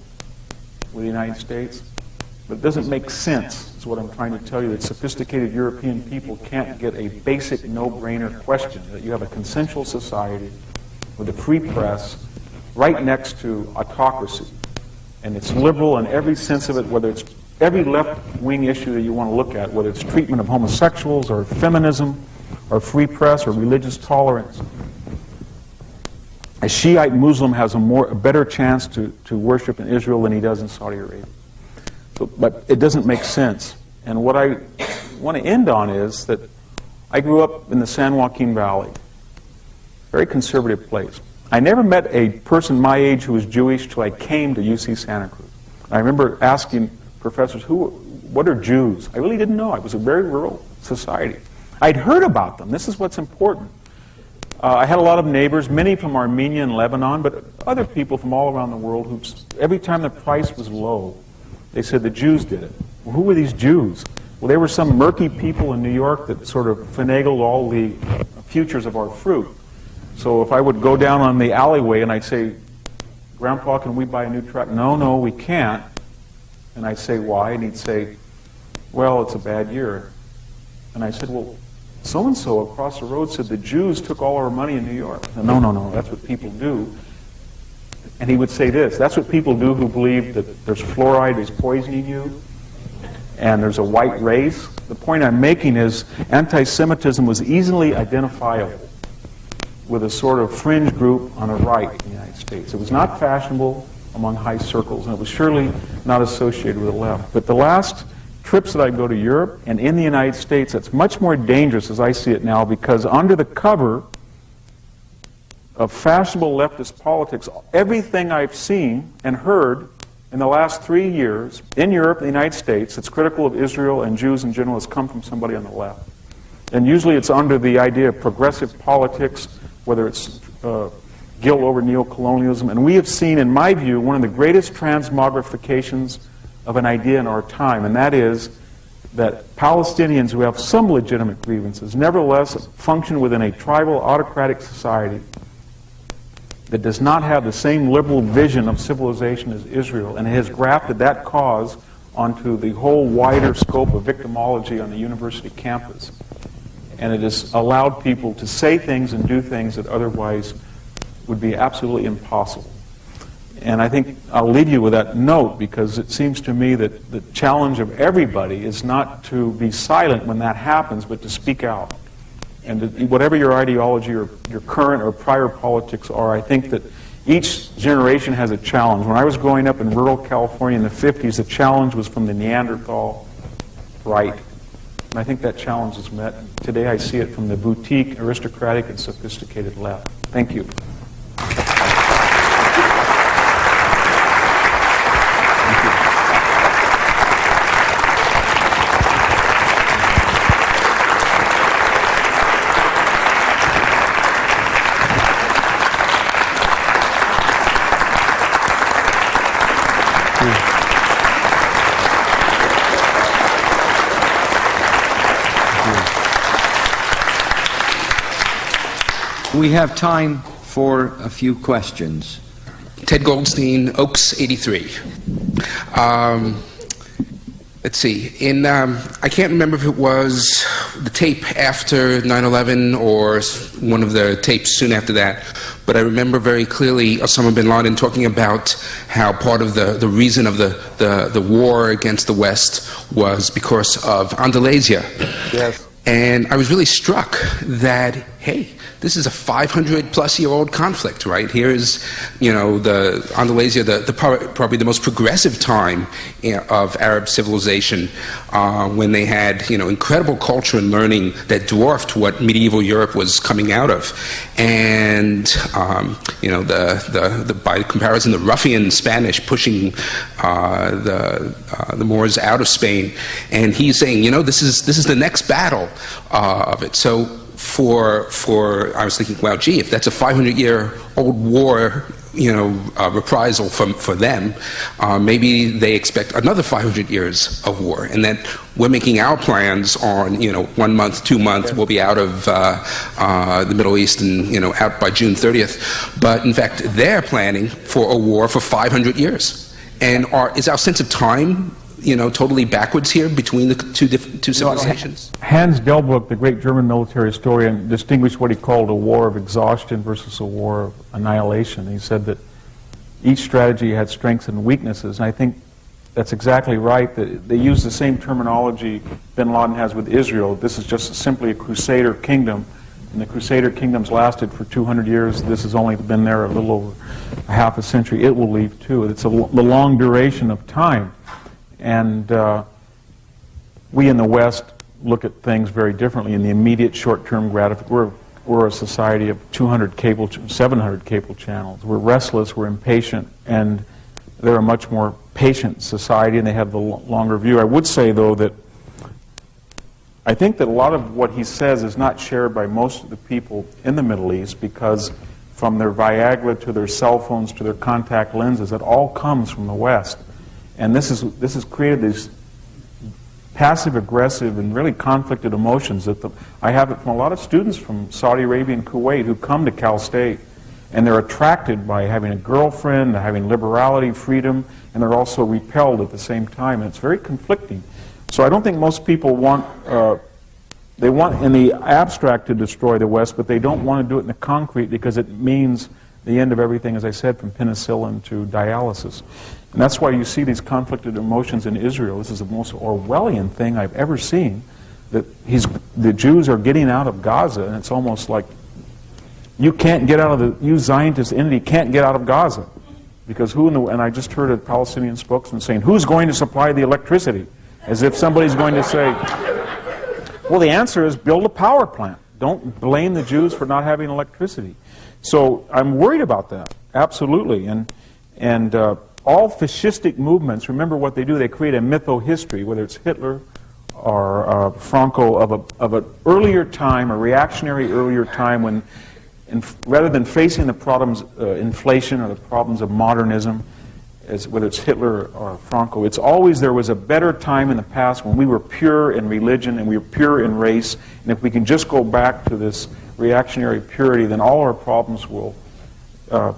with the United States. But it doesn't make sense, is what I'm trying to tell you, that sophisticated European people can't get a basic no-brainer question, that you have a consensual society with a free press right next to autocracy. And it's liberal in every sense of it, whether it's every left-wing issue that you want to look at, whether it's treatment of homosexuals or feminism or free press or religious tolerance. A Shiite Muslim has a better chance to worship in Israel than he does in Saudi Arabia. But it doesn't make sense. And what I want to end on is that I grew up in the San Joaquin Valley, very conservative place. I never met a person my age who was Jewish till I came to UC Santa Cruz. I remember asking professors, what are Jews? I really didn't know. It was a very rural society. I'd heard about them. This is what's important. I had a lot of neighbors, many from Armenia and Lebanon, but other people from all around the world who, every time the price was low, they said the Jews did it. Well, who were these Jews? Well, they were some murky people in New York that sort of finagled all the futures of our fruit. So if I would go down on the alleyway and I'd say, Grandpa, can we buy a new truck? No, we can't. And I'd say, why? And he'd say, well, it's a bad year. And I said, well, so-and-so across the road said the Jews took all our money in New York. Said, no, that's what people do. And he would say this, that's what people do who believe that there's fluoride is poisoning you and there's a white race. The point I'm making is anti-Semitism was easily identifiable with a sort of fringe group on the right in the United States. It was not fashionable among high circles, and it was surely not associated with the left. But the last trips that I go to Europe and in the United States, it's much more dangerous as I see it now, because under the cover of fashionable leftist politics, everything I've seen and heard in the last 3 years in Europe and the United States that's critical of Israel and Jews in general has come from somebody on the left. And usually it's under the idea of progressive politics, whether it's guilt over neocolonialism. And we have seen, in my view, one of the greatest transmogrifications of an idea in our time, and that is that Palestinians who have some legitimate grievances nevertheless function within a tribal autocratic society that does not have the same liberal vision of civilization as Israel, and has grafted that cause onto the whole wider scope of victimology on the university campus. And it has allowed people to say things and do things that otherwise would be absolutely impossible. And I think I'll leave you with that note, because it seems to me that the challenge of everybody is not to be silent when that happens, but to speak out. And whatever your ideology or your current or prior politics are, I think that each generation has a challenge. When I was growing up in rural California in the 50s, the challenge was from the Neanderthal right. And I think that challenge is met. Today I see it from the boutique, aristocratic, and sophisticated left. Thank you. We have time for a few questions. Ted Goldstein, Oaks 83. Let's see. I can't remember if it was the tape after 9/11 or one of the tapes soon after that, but I remember very clearly Osama bin Laden talking about how part of the reason of the war against the West was because of Andalusia. Yes. And I was really struck that, hey, this is a 500-plus-year-old conflict, right? Here is, the Andalusia, probably the most progressive time of Arab civilization, when they had, incredible culture and learning that dwarfed what medieval Europe was coming out of, and by comparison, the ruffian Spanish pushing the Moors out of Spain, and he's saying, this is the next battle of it. So. I was thinking, wow, gee, if that's a 500-year-old war reprisal for them, maybe they expect another 500 years of war, and that we're making our plans on 1 month, 2 months, we'll be out of the Middle East and out by June 30th. But in fact, they're planning for a war for 500 years. And is our sense of time totally backwards here between the two civilizations? Hans Delbrück, the great German military historian, distinguished what he called a war of exhaustion versus a war of annihilation. He said that each strategy had strengths and weaknesses, and I think that's exactly right. They use the same terminology bin Laden has with Israel. This is just simply a crusader kingdom, and the crusader kingdoms lasted for 200 years. This has only been there a little over a half a century. It will leave too. It's the long duration of time. And we in the West look at things very differently. In the immediate short-term gratification, we're a society of 700 cable channels. We're restless, we're impatient, and they're a much more patient society, and they have the longer view. I would say, though, that I think that a lot of what he says is not shared by most of the people in the Middle East, because from their Viagra to their cell phones to their contact lenses, it all comes from the West. And this has created these passive-aggressive and really conflicted emotions that I have it from a lot of students from Saudi Arabia and Kuwait who come to Cal State, and they're attracted by having a girlfriend, having liberality, freedom, and they're also repelled at the same time, and it's very conflicting. So I don't think most people want, they want in the abstract to destroy the West, but they don't want to do it in the concrete because it means the end of everything, as I said, from penicillin to dialysis. And that's why you see these conflicted emotions in Israel. This is the most Orwellian thing I've ever seen, that the Jews are getting out of Gaza, and it's almost like you can't get out of you Zionist entity can't get out of Gaza. Because and I just heard a Palestinian spokesman saying, who's going to supply the electricity? As if somebody's going to say, well, the answer is build a power plant. Don't blame the Jews for not having electricity. So I'm worried about that, absolutely. And all fascistic movements, remember what they do, they create a mytho-history, whether it's Hitler or Franco, of an earlier time, a reactionary earlier time when, rather than facing the problems, inflation or the problems of modernism, whether it's Hitler or Franco, it's always there was a better time in the past when we were pure in religion and we were pure in race, and if we can just go back to this reactionary purity, then all our problems will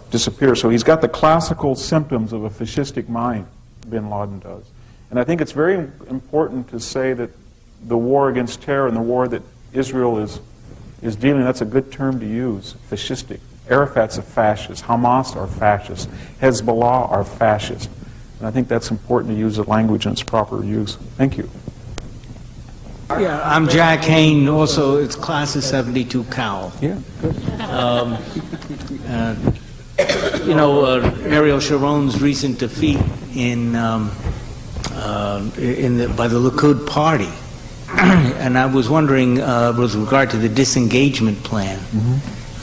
disappear. So he's got the classical symptoms of a fascistic mind, bin Laden does. And I think it's very important to say that the war against terror and the war that Israel is dealing, that's a good term to use, fascistic. Arafat's a fascist, Hamas are fascist, Hezbollah are fascist. And I think that's important to use the language in its proper use. Thank you. Yeah, I'm Jack Hain, also it's class of 72 Cal. Yeah, good. Ariel Sharon's recent defeat by the Likud party, and I was wondering with regard to the disengagement plan.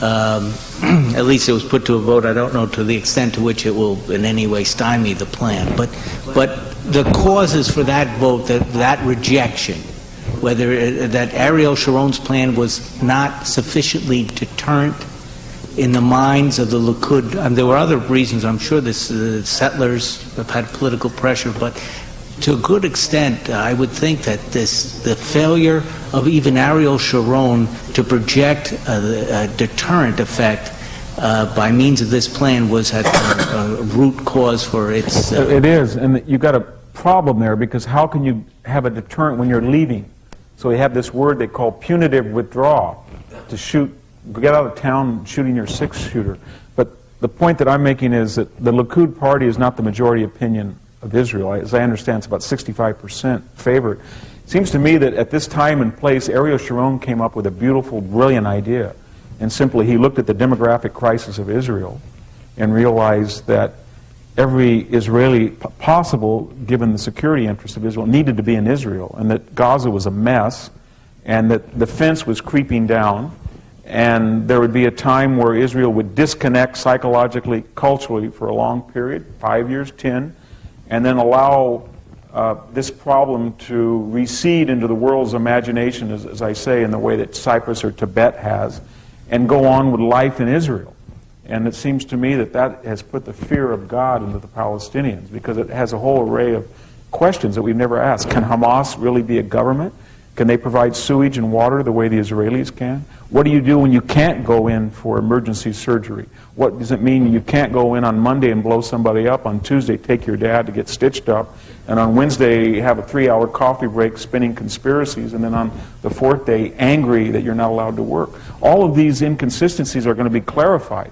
At least it was put to a vote. I don't know to the extent to which it will in any way stymie the plan, but the causes for that vote, that rejection, whether that Ariel Sharon's plan was not sufficiently deterrent in the minds of the Likud. There were other reasons. I'm sure the settlers have had political pressure, but to a good extent, I would think that the failure of even Ariel Sharon to project a deterrent effect by means of this plan was a root cause for its... It is, and you've got a problem there, because how can you have a deterrent when you're leaving? So you have this word they call punitive withdrawal, to get out of town shooting your six-shooter. But the point that I'm making is that the Likud party is not the majority opinion of Israel. As I understand, it's about 65% favor. It seems to me that at this time and place, Ariel Sharon came up with a beautiful, brilliant idea. And simply, he looked at the demographic crisis of Israel and realized that every Israeli possible, given the security interests of Israel, needed to be in Israel, and that Gaza was a mess, and that the fence was creeping down, and there would be a time where Israel would disconnect psychologically, culturally for a long period, 5 years, 10, and then allow this problem to recede into the world's imagination, as I say, in the way that Cyprus or Tibet has, and go on with life in Israel. And it seems to me that that has put the fear of God into the Palestinians, because it has a whole array of questions that we've never asked. Can Hamas really be a government? Can they provide sewage and water the way the Israelis can? What do you do when you can't go in for emergency surgery? What does it mean you can't go in on Monday and blow somebody up, on Tuesday take your dad to get stitched up, and on Wednesday have a 3-hour coffee break spinning conspiracies, and then on the 4th day angry that you're not allowed to work? All of these inconsistencies are going to be clarified.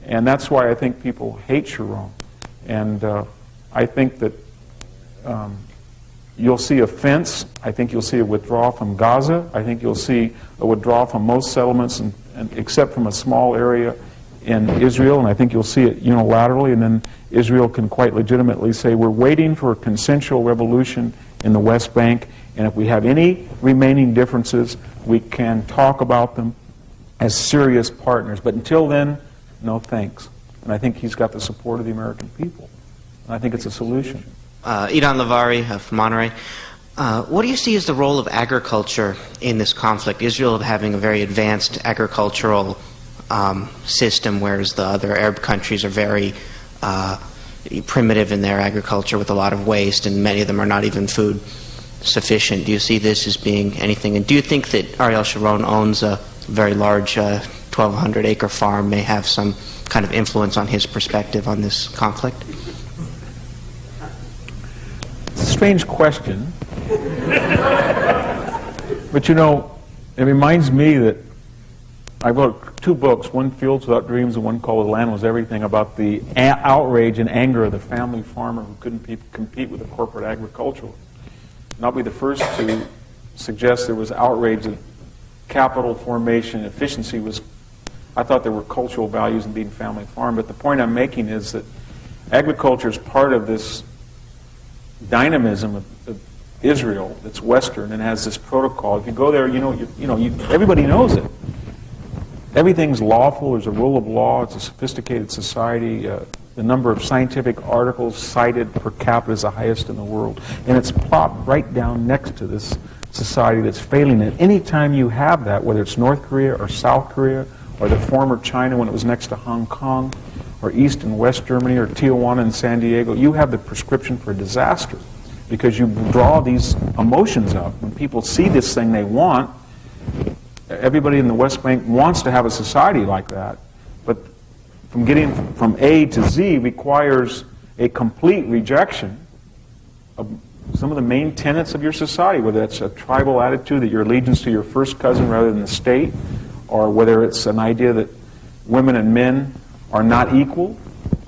And that's why I think people hate Sharon. And I think that you'll see a fence. I think you'll see a withdrawal from Gaza. I think you'll see a withdrawal from most settlements, and except from a small area in Israel. And I think you'll see it unilaterally. And then Israel can quite legitimately say, we're waiting for a consensual revolution in the West Bank. And if we have any remaining differences, we can talk about them as serious partners. But until then, no thanks. And I think he's got the support of the American people. And I think it's a solution. Idan Lavari from Monterey. What do you see as the role of agriculture in this conflict? Israel having a very advanced agricultural system, whereas the other Arab countries are very primitive in their agriculture with a lot of waste, and many of them are not even food sufficient. Do you see this as being anything? And do you think that Ariel Sharon owns a very large 1,200-acre farm, may have some kind of influence on his perspective on this conflict? It's a strange question. But it reminds me that I wrote 2 books, one Fields Without Dreams and one called The Land Was Everything, about the outrage and anger of the family farmer who couldn't compete with the corporate agriculturalist. And I'll be the first to suggest there was outrage that capital formation, efficiency was, I thought there were cultural values in being family farm. But the point I'm making is that agriculture is part of this dynamism of Israel that's Western and has this protocol. If you go there, everybody knows it. Everything's lawful. There's a rule of law. It's a sophisticated society. The number of scientific articles cited per capita is the highest in the world. And it's plopped right down next to this society that's failing. And any time you have that, whether it's North Korea or South Korea or the former China when it was next to Hong Kong, or East and West Germany, or Tijuana and San Diego, you have the prescription for disaster, because you draw these emotions up. When people see this thing they want, everybody in the West Bank wants to have a society like that, but from getting from A to Z requires a complete rejection of some of the main tenets of your society, whether that's a tribal attitude that your allegiance to your first cousin rather than the state, or whether it's an idea that women and men are not equal,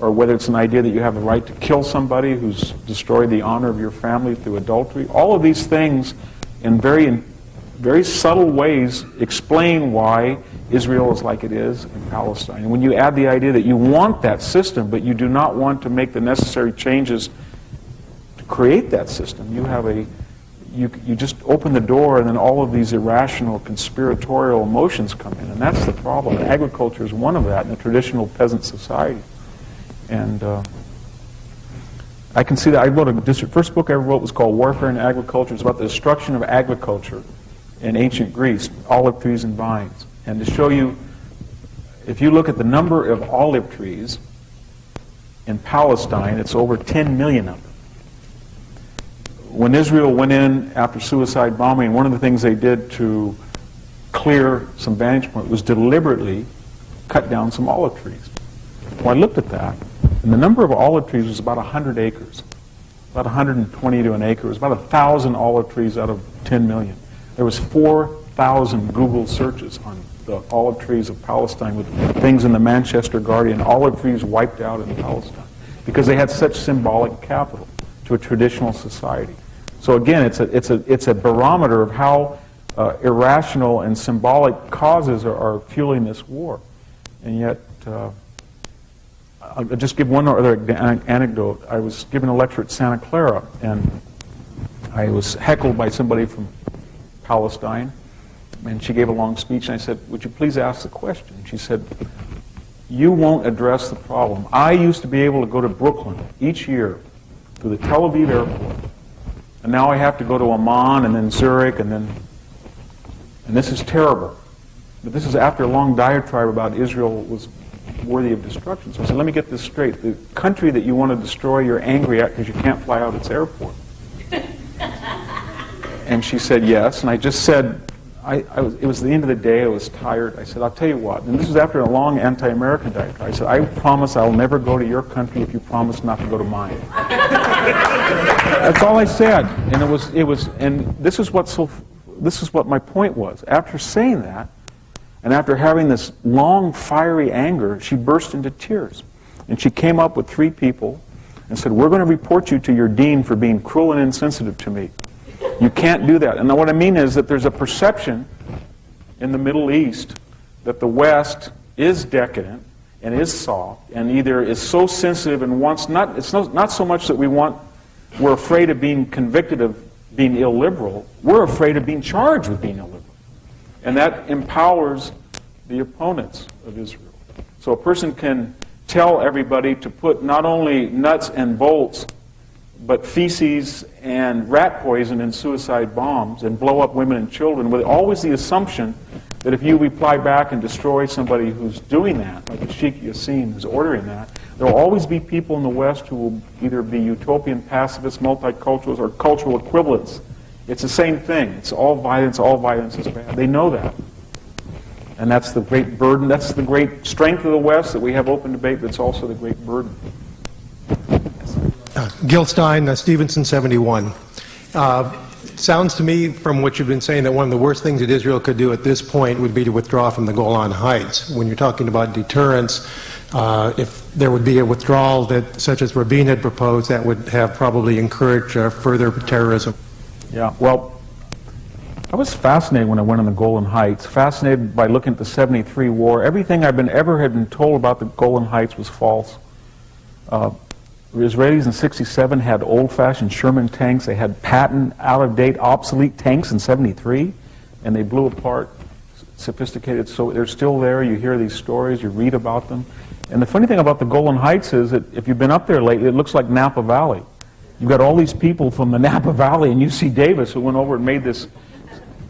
or whether it's an idea that you have the right to kill somebody who's destroyed the honor of your family through adultery. All of these things, in very subtle ways, explain why Israel is like it is in Palestine. And when you add the idea that you want that system, but you do not want to make the necessary changes to create that system, you just open the door, and then all of these irrational, conspiratorial emotions come in. And that's the problem. And agriculture is one of that in a traditional peasant society. And I can see that. I wrote first book I ever wrote was called Warfare in Agriculture. It's about the destruction of agriculture in ancient Greece, olive trees and vines. And to show you, if you look at the number of olive trees in Palestine, it's over 10 million of them. When Israel went in after suicide bombing, one of the things they did to clear some vantage point was deliberately cut down some olive trees. Well, I looked at that, and the number of olive trees was about 100 acres, about 120 to an acre. It was about 1,000 olive trees out of 10 million. There was 4,000 Google searches on the olive trees of Palestine with things in the Manchester Guardian, olive trees wiped out in Palestine, because they had such symbolic capital to a traditional society. So again, it's a barometer of how irrational and symbolic causes are fueling this war. And yet, I'll just give one other anecdote. I was giving a lecture at Santa Clara, and I was heckled by somebody from Palestine, and she gave a long speech, and I said, would you please ask the question? She said, you won't address the problem. I used to be able to go to Brooklyn each year through the Tel Aviv airport, and now I have to go to Amman and then Zurich, and this is terrible. But this is after a long diatribe about Israel was worthy of destruction. So I said, let me get this straight. The country that you want to destroy, you're angry at because you can't fly out its airport. And she said yes, and I just said, it was the end of the day, I was tired. I said, I'll tell you what, and this was after a long anti-American diatribe. I said, I promise I'll never go to your country if you promise not to go to mine. That's all I said. And this is what my point was. After saying that, and after having this long, fiery anger, she burst into tears. And she came up with 3 people and said, we're going to report you to your dean for being cruel and insensitive to me. You can't do that. And what I mean is that there's a perception in the Middle East that the West is decadent and is soft and either is so sensitive and wants it's not so much that we're afraid of being convicted of being illiberal, we're afraid of being charged with being illiberal. And that empowers the opponents of Israel. So a person can tell everybody to put not only nuts and bolts, but feces and rat poison in suicide bombs and blow up women and children, with always the assumption that if you reply back and destroy somebody who's doing that, like the Sheikh Yassin who's ordering that, there will always be people in the West who will either be utopian pacifists, multiculturalists, or cultural equivalents. It's the same thing. It's all violence is bad. They know that. And that's the great burden. That's the great strength of the West, that we have open debate, but it's also the great burden. Gil Stein, Stevenson 71. Sounds to me from what you've been saying that one of the worst things that Israel could do at this point would be to withdraw from the Golan Heights. When you're talking about deterrence, if there would be a withdrawal that, such as Rabin had proposed, that would have probably encouraged further terrorism. Yeah, well, I was fascinated when I went on the Golan Heights, fascinated by looking at the 73 war. Everything I've ever had been told about the Golan Heights was false. The Israelis in 67 had old-fashioned Sherman tanks. They had patent, out-of-date, obsolete tanks in 73, and they blew apart sophisticated. So they're still there. You hear these stories. You read about them. And the funny thing about the Golan Heights is that if you've been up there lately, it looks like Napa Valley. You've got all these people from the Napa Valley, and UC Davis, who went over and made this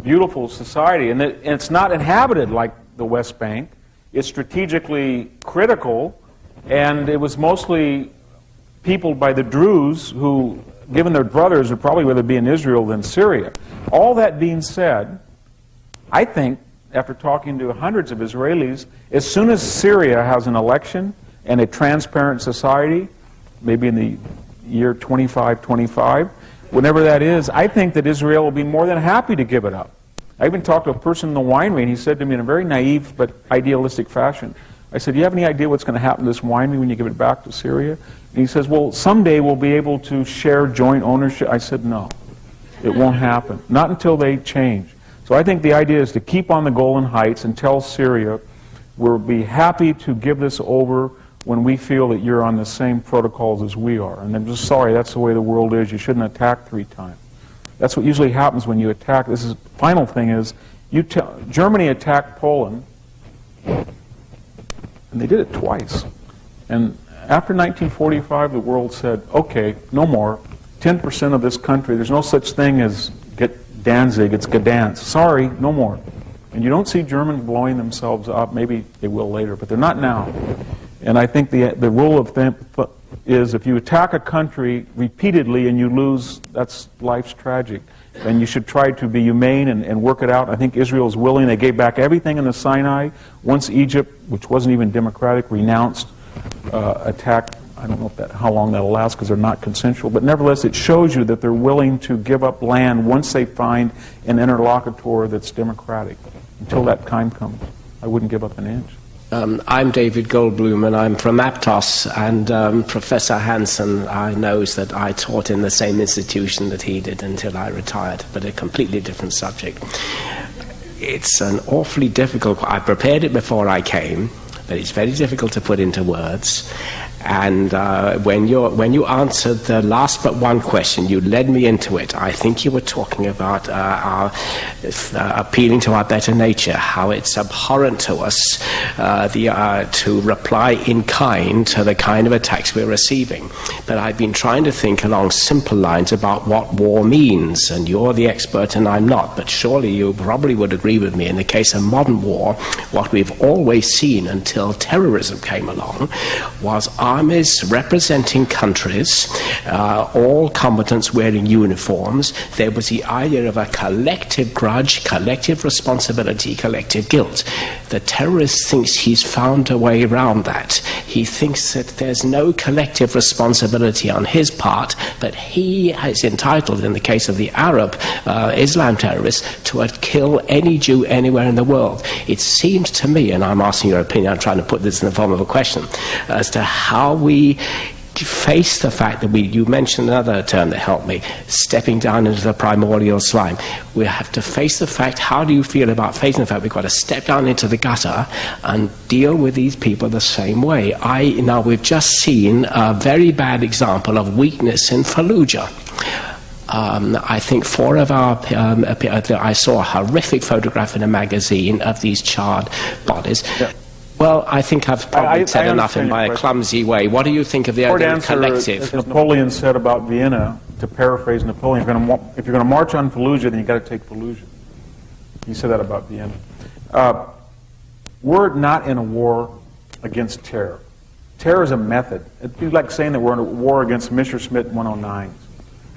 beautiful society. And it's not inhabited like the West Bank. It's strategically critical, and it was mostly peopled by the Druze, who, given their brothers, would probably rather be in Israel than Syria. All that being said, I think, after talking to hundreds of Israelis, as soon as Syria has an election and a transparent society, maybe in the year 2525, whenever that is, I think that Israel will be more than happy to give it up. I even talked to a person in the winery, and he said to me in a very naive but idealistic fashion, I said, do you have any idea what's going to happen to this winery when you give it back to Syria? And he says, well, someday we'll be able to share joint ownership. I said, no, it won't happen. Not until they change. So I think the idea is to keep on the Golan Heights and tell Syria, we'll be happy to give this over when we feel that you're on the same protocols as we are. And I'm just sorry, that's the way the world is. You shouldn't attack 3 times. That's what usually happens when you attack. This is the final thing is, Germany attacked Poland, and they did it twice. And after 1945, the world said, okay, no more. 10% of this country, there's no such thing as Danzig, it's Gdansk. Sorry, no more. And you don't see Germans blowing themselves up. Maybe they will later, but they're not now. And I think the rule of thing is if you attack a country repeatedly and you lose, that's life's tragic. And you should try to be humane and work it out. I think Israel is willing. They gave back everything in the Sinai. Once Egypt, which wasn't even democratic, renounced attack. I don't know how long that'll last because they're not consensual. But nevertheless, it shows you that they're willing to give up land once they find an interlocutor that's democratic. Until that time comes, I wouldn't give up an inch. I'm David Goldblum, and I'm from Aptos, and Professor Hanson, I knows that I taught in the same institution that he did until I retired, but a completely different subject. It's an awfully difficult, I prepared it before I came, but it's very difficult to put into words, And when you answered the last but one question, you led me into it. I think you were talking about our appealing to our better nature, how it's abhorrent to us to reply in kind to the kind of attacks we're receiving. But I've been trying to think along simple lines about what war means, and you're the expert and I'm not. But surely you probably would agree with me, in the case of modern war, what we've always seen until terrorism came along was armies representing countries, all combatants wearing uniforms. There was the idea of a collective grudge, collective responsibility, collective guilt. The terrorist thinks he's found a way around that. He thinks that there's no collective responsibility on his part, but he is entitled, in the case of the Arab Islam terrorists, to kill any Jew anywhere in the world. It seems to me, and I'm asking your opinion, I'm trying to put this in the form of a question, as to how we face the fact that you mentioned another term that helped me, stepping down into the primordial slime. We have to face the fact. How do you feel about facing the fact we've got to step down into the gutter and deal with these people the same way? Now we've just seen a very bad example of weakness in Fallujah. I think four of our, I saw a horrific photograph in a magazine of these charred bodies. Yeah. Well, I think I've probably said enough in my clumsy way. What do you think of the idea of collective? As Napoleon said about Vienna, to paraphrase Napoleon, if you're going to march on Fallujah, then you've got to take Fallujah. He said that about Vienna. We're not in a war against terror. Terror is a method. It'd be like saying that we're in a war against Messerschmitt 109s.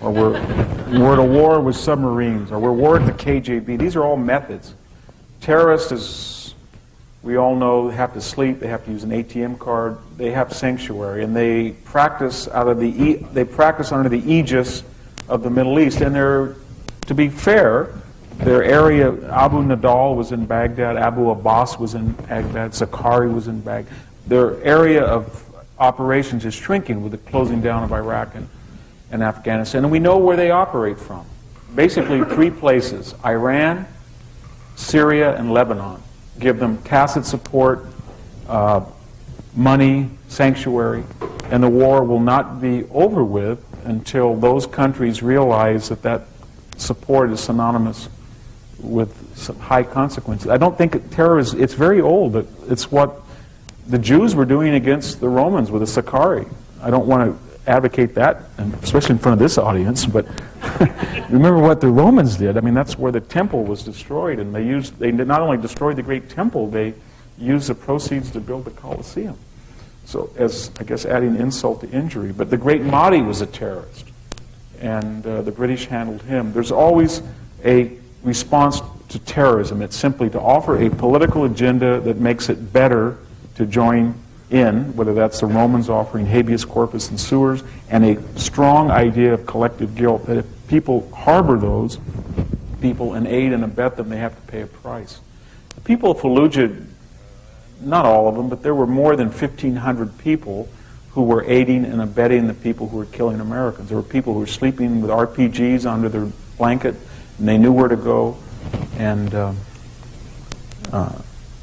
Or we're at a war with submarines, or we're at war with the KGB. These are all methods. Terrorists, as we all know, have to sleep, they have to use an ATM card, they have sanctuary, and they practice under the aegis of the Middle East. And to be fair, their area, Abu Nadal was in Baghdad, Abu Abbas was in Baghdad, Zakari was in Baghdad. Their area of operations is shrinking with the closing down of Iraq and Afghanistan, and we know where they operate from. Basically, three places: Iran, Syria, and Lebanon. Give them tacit support, money, sanctuary, and the war will not be over with until those countries realize that support is synonymous with some high consequences. I don't think terror is, it's very old, but it's what the Jews were doing against the Romans with the Sakari. I don't want to advocate that, and especially in front of this audience, but remember what the Romans did. I mean, that's where the temple was destroyed, and they not only destroyed the great temple, they used the proceeds to build the Colosseum. So, as I guess adding insult to injury. But the great Mahdi was a terrorist, and the British handled him. There's always a response to terrorism. It's simply to offer a political agenda that makes it better to join in, whether that's the Romans offering habeas corpus and sewers, and a strong idea of collective guilt, that if people harbor those people and aid and abet them, they have to pay a price. The people of Fallujah, not all of them, but there were more than 1,500 people who were aiding and abetting the people who were killing Americans. There were people who were sleeping with RPGs under their blanket, and they knew where to go. And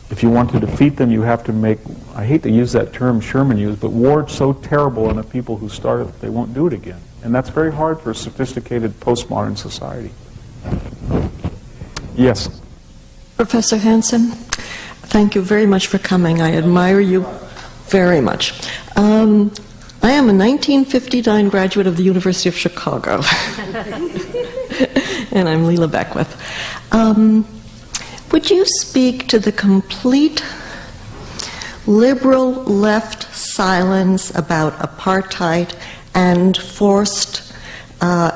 if you want to defeat them, you have to make, I hate to use that term Sherman used, but war so terrible on the people who started it, they won't do it again. And that's very hard for a sophisticated postmodern society. Yes? Professor Hanson, thank you very much for coming. I admire you very much. I am a 1959 graduate of the University of Chicago. And I'm Leela Beckwith. Would you speak to the complete liberal left silence about apartheid and forced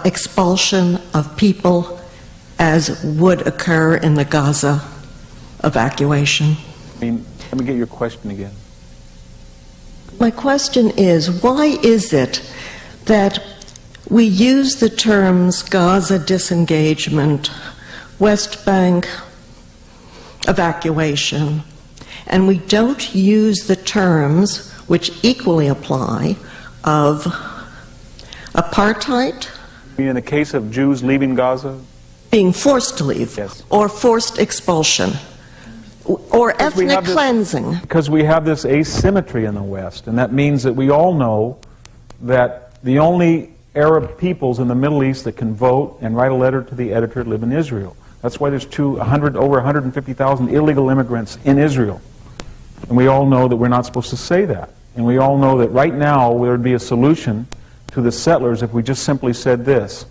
expulsion of people as would occur in the Gaza evacuation? Let me get your question again. My question is, why is it that we use the terms Gaza disengagement, West Bank evacuation, and we don't use the terms which equally apply of apartheid? In the case of Jews leaving Gaza? Being forced to leave, yes. or forced expulsion. Or ethnic cleansing. Because we have this asymmetry in the West, and that means that we all know that the only Arab peoples in the Middle East that can vote and write a letter to the editor live in Israel. That's why there's over 150,000 illegal immigrants in Israel. And we all know that we're not supposed to say that. And we all know that right now there would be a solution to the settlers if we just simply said this,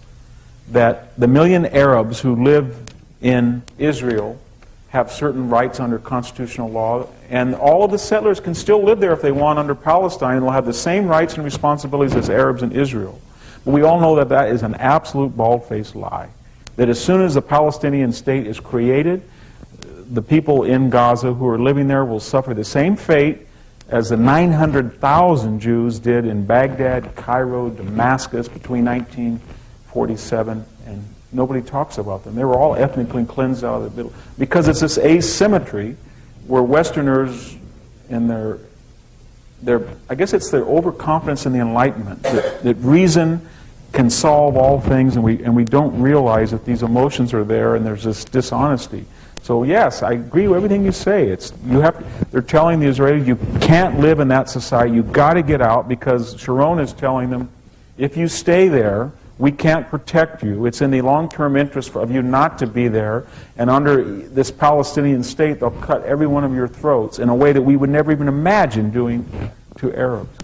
that the million Arabs who live in Israel have certain rights under constitutional law, and all of the settlers can still live there if they want under Palestine, and they'll have the same rights and responsibilities as Arabs in Israel. But we all know that that is an absolute bald-faced lie. That as soon as the Palestinian state is created, the people in Gaza who are living there will suffer the same fate as the 900,000 Jews did in Baghdad, Cairo, Damascus between 1947 and nobody talks about them. They were all ethnically cleansed out of the middle. Because it's this asymmetry where Westerners in their I guess it's their overconfidence in the Enlightenment, that reason can solve all things, and we don't realize that these emotions are there and there's this dishonesty. So yes, I agree with everything you say. They're telling the Israelis, you can't live in that society, you've got to get out, because Sharon is telling them, if you stay there, we can't protect you. It's in the long-term interest of you not to be there. And under this Palestinian state, they'll cut every one of your throats in a way that we would never even imagine doing to Arabs.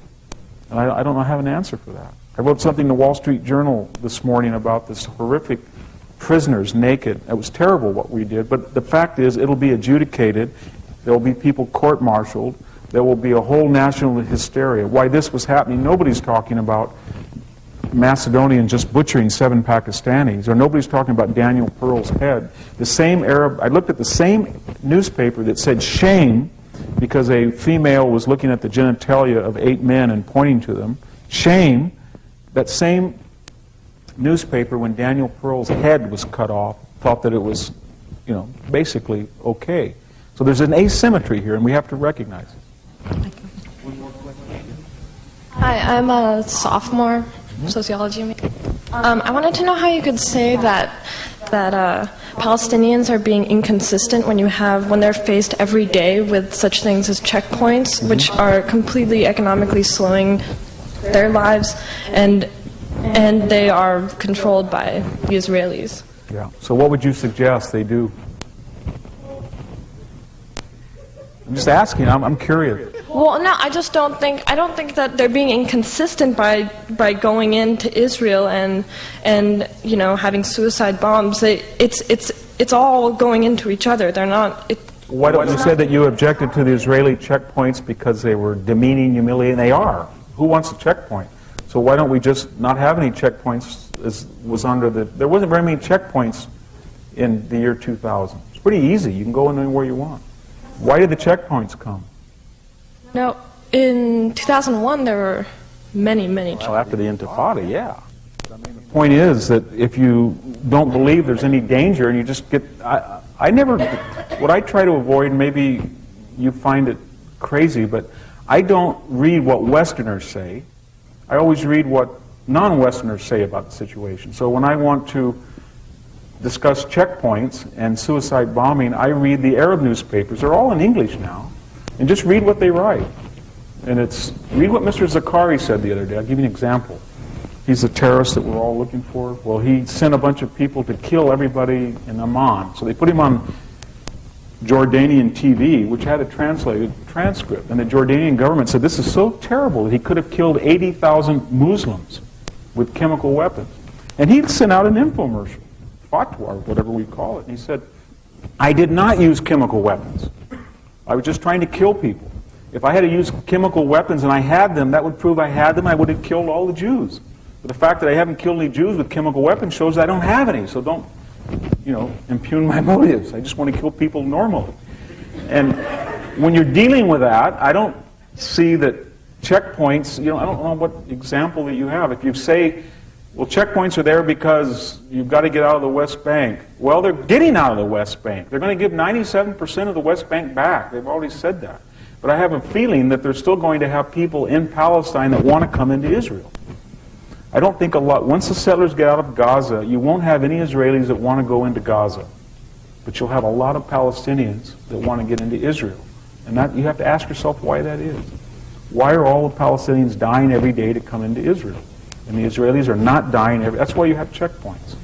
And I don't have an answer for that. I wrote something in the Wall Street Journal this morning about this horrific prisoners naked. It was terrible what we did. But the fact is, it'll be adjudicated. There will be people court-martialed. There will be a whole national hysteria. Why this was happening, nobody's talking about Macedonian just butchering 7 Pakistanis, or nobody's talking about Daniel Pearl's head. The same Arab, I looked at the same newspaper that said shame because a female was looking at the genitalia of 8 men and pointing to them. Shame. That same newspaper, when Daniel Pearl's head was cut off, thought that it was, basically okay. So there's an asymmetry here, and we have to recognize it. Hi, I'm a sophomore. Sociology. I wanted to know how you could say that Palestinians are being inconsistent when they're faced every day with such things as checkpoints, which are completely economically slowing their lives, and they are controlled by the Israelis. Yeah. So what would you suggest they do? I'm just asking. I'm curious. Well, no, I don't think that they're being inconsistent by going into Israel and having suicide bombs. It's all going into each other. They're not. Why don't you say that you objected to the Israeli checkpoints because they were demeaning, humiliating? They are. Who wants a checkpoint? So why don't we just not have any checkpoints? There wasn't very many checkpoints in the year 2000. It's pretty easy. You can go in anywhere you want. Why did the checkpoints come? No, in 2001 there were many. Well, after the Intifada, yeah. The point is that if you don't believe there's any danger and you just get... what I try to avoid, maybe you find it crazy, but I don't read what Westerners say. I always read what non-Westerners say about the situation. So when I want to discuss checkpoints and suicide bombing, I read the Arab newspapers. They're all in English now. And just read what they write. And read what Mr. Zakari said the other day. I'll give you an example. He's a terrorist that we're all looking for. Well, he sent a bunch of people to kill everybody in Amman. So they put him on Jordanian TV, which had a translated transcript. And the Jordanian government said this is so terrible that he could have killed 80,000 Muslims with chemical weapons. And he sent out an infomercial, fatwa, or whatever we call it. And he said, I did not use chemical weapons. I was just trying to kill people. If I had to use chemical weapons and I had them, that would prove I had them. I would have killed all the Jews. But the fact that I haven't killed any Jews with chemical weapons shows that I don't have any. So don't, impugn my motives. I just want to kill people normally. And when you're dealing with that, I don't see that checkpoints, I don't know what example that you have. If you say, well, checkpoints are there because you've got to get out of the West Bank. Well, they're getting out of the West Bank. They're going to give 97% of the West Bank back. They've already said that. But I have a feeling that they're still going to have people in Palestine that want to come into Israel. I don't think once the settlers get out of Gaza, you won't have any Israelis that want to go into Gaza. but you'll have a lot of Palestinians that want to get into Israel. And that, you have to ask yourself why that is. Why are all the Palestinians dying every day to come into Israel? And the Israelis are not dying that's why you have checkpoints.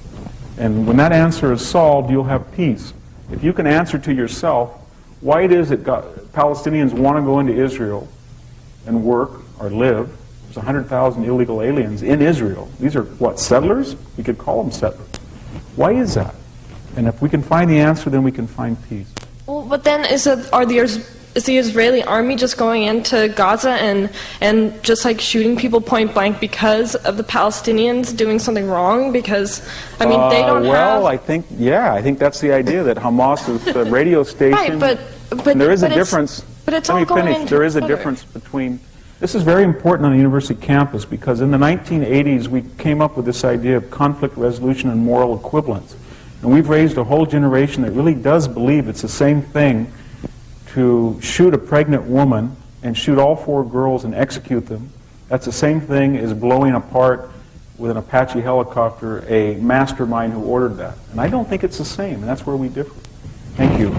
And when that answer is solved, you'll have peace. If you can answer to yourself why it is that Palestinians want to go into Israel and work or live. There's 100,000 illegal aliens in Israel. These are, what, settlers? We could call them settlers. Why is that? And if we can find the answer, then we can find peace. Well, but then is the Israeli army just going into Gaza and just like shooting people point blank because of the Palestinians doing something wrong? Because, I mean, they don't have... Well, I think that's the idea, that Hamas is the radio station. Right, but there is a difference. But it's Let all me going finish. into There is a each other. difference between... This is very important on the university campus because in the 1980s we came up with this idea of conflict resolution and moral equivalence. And we've raised a whole generation that really does believe it's the same thing to shoot a pregnant woman and shoot all 4 girls and execute them. That's the same thing as blowing apart with an Apache helicopter a mastermind who ordered that. And I don't think it's the same, and that's where we differ. Thank you.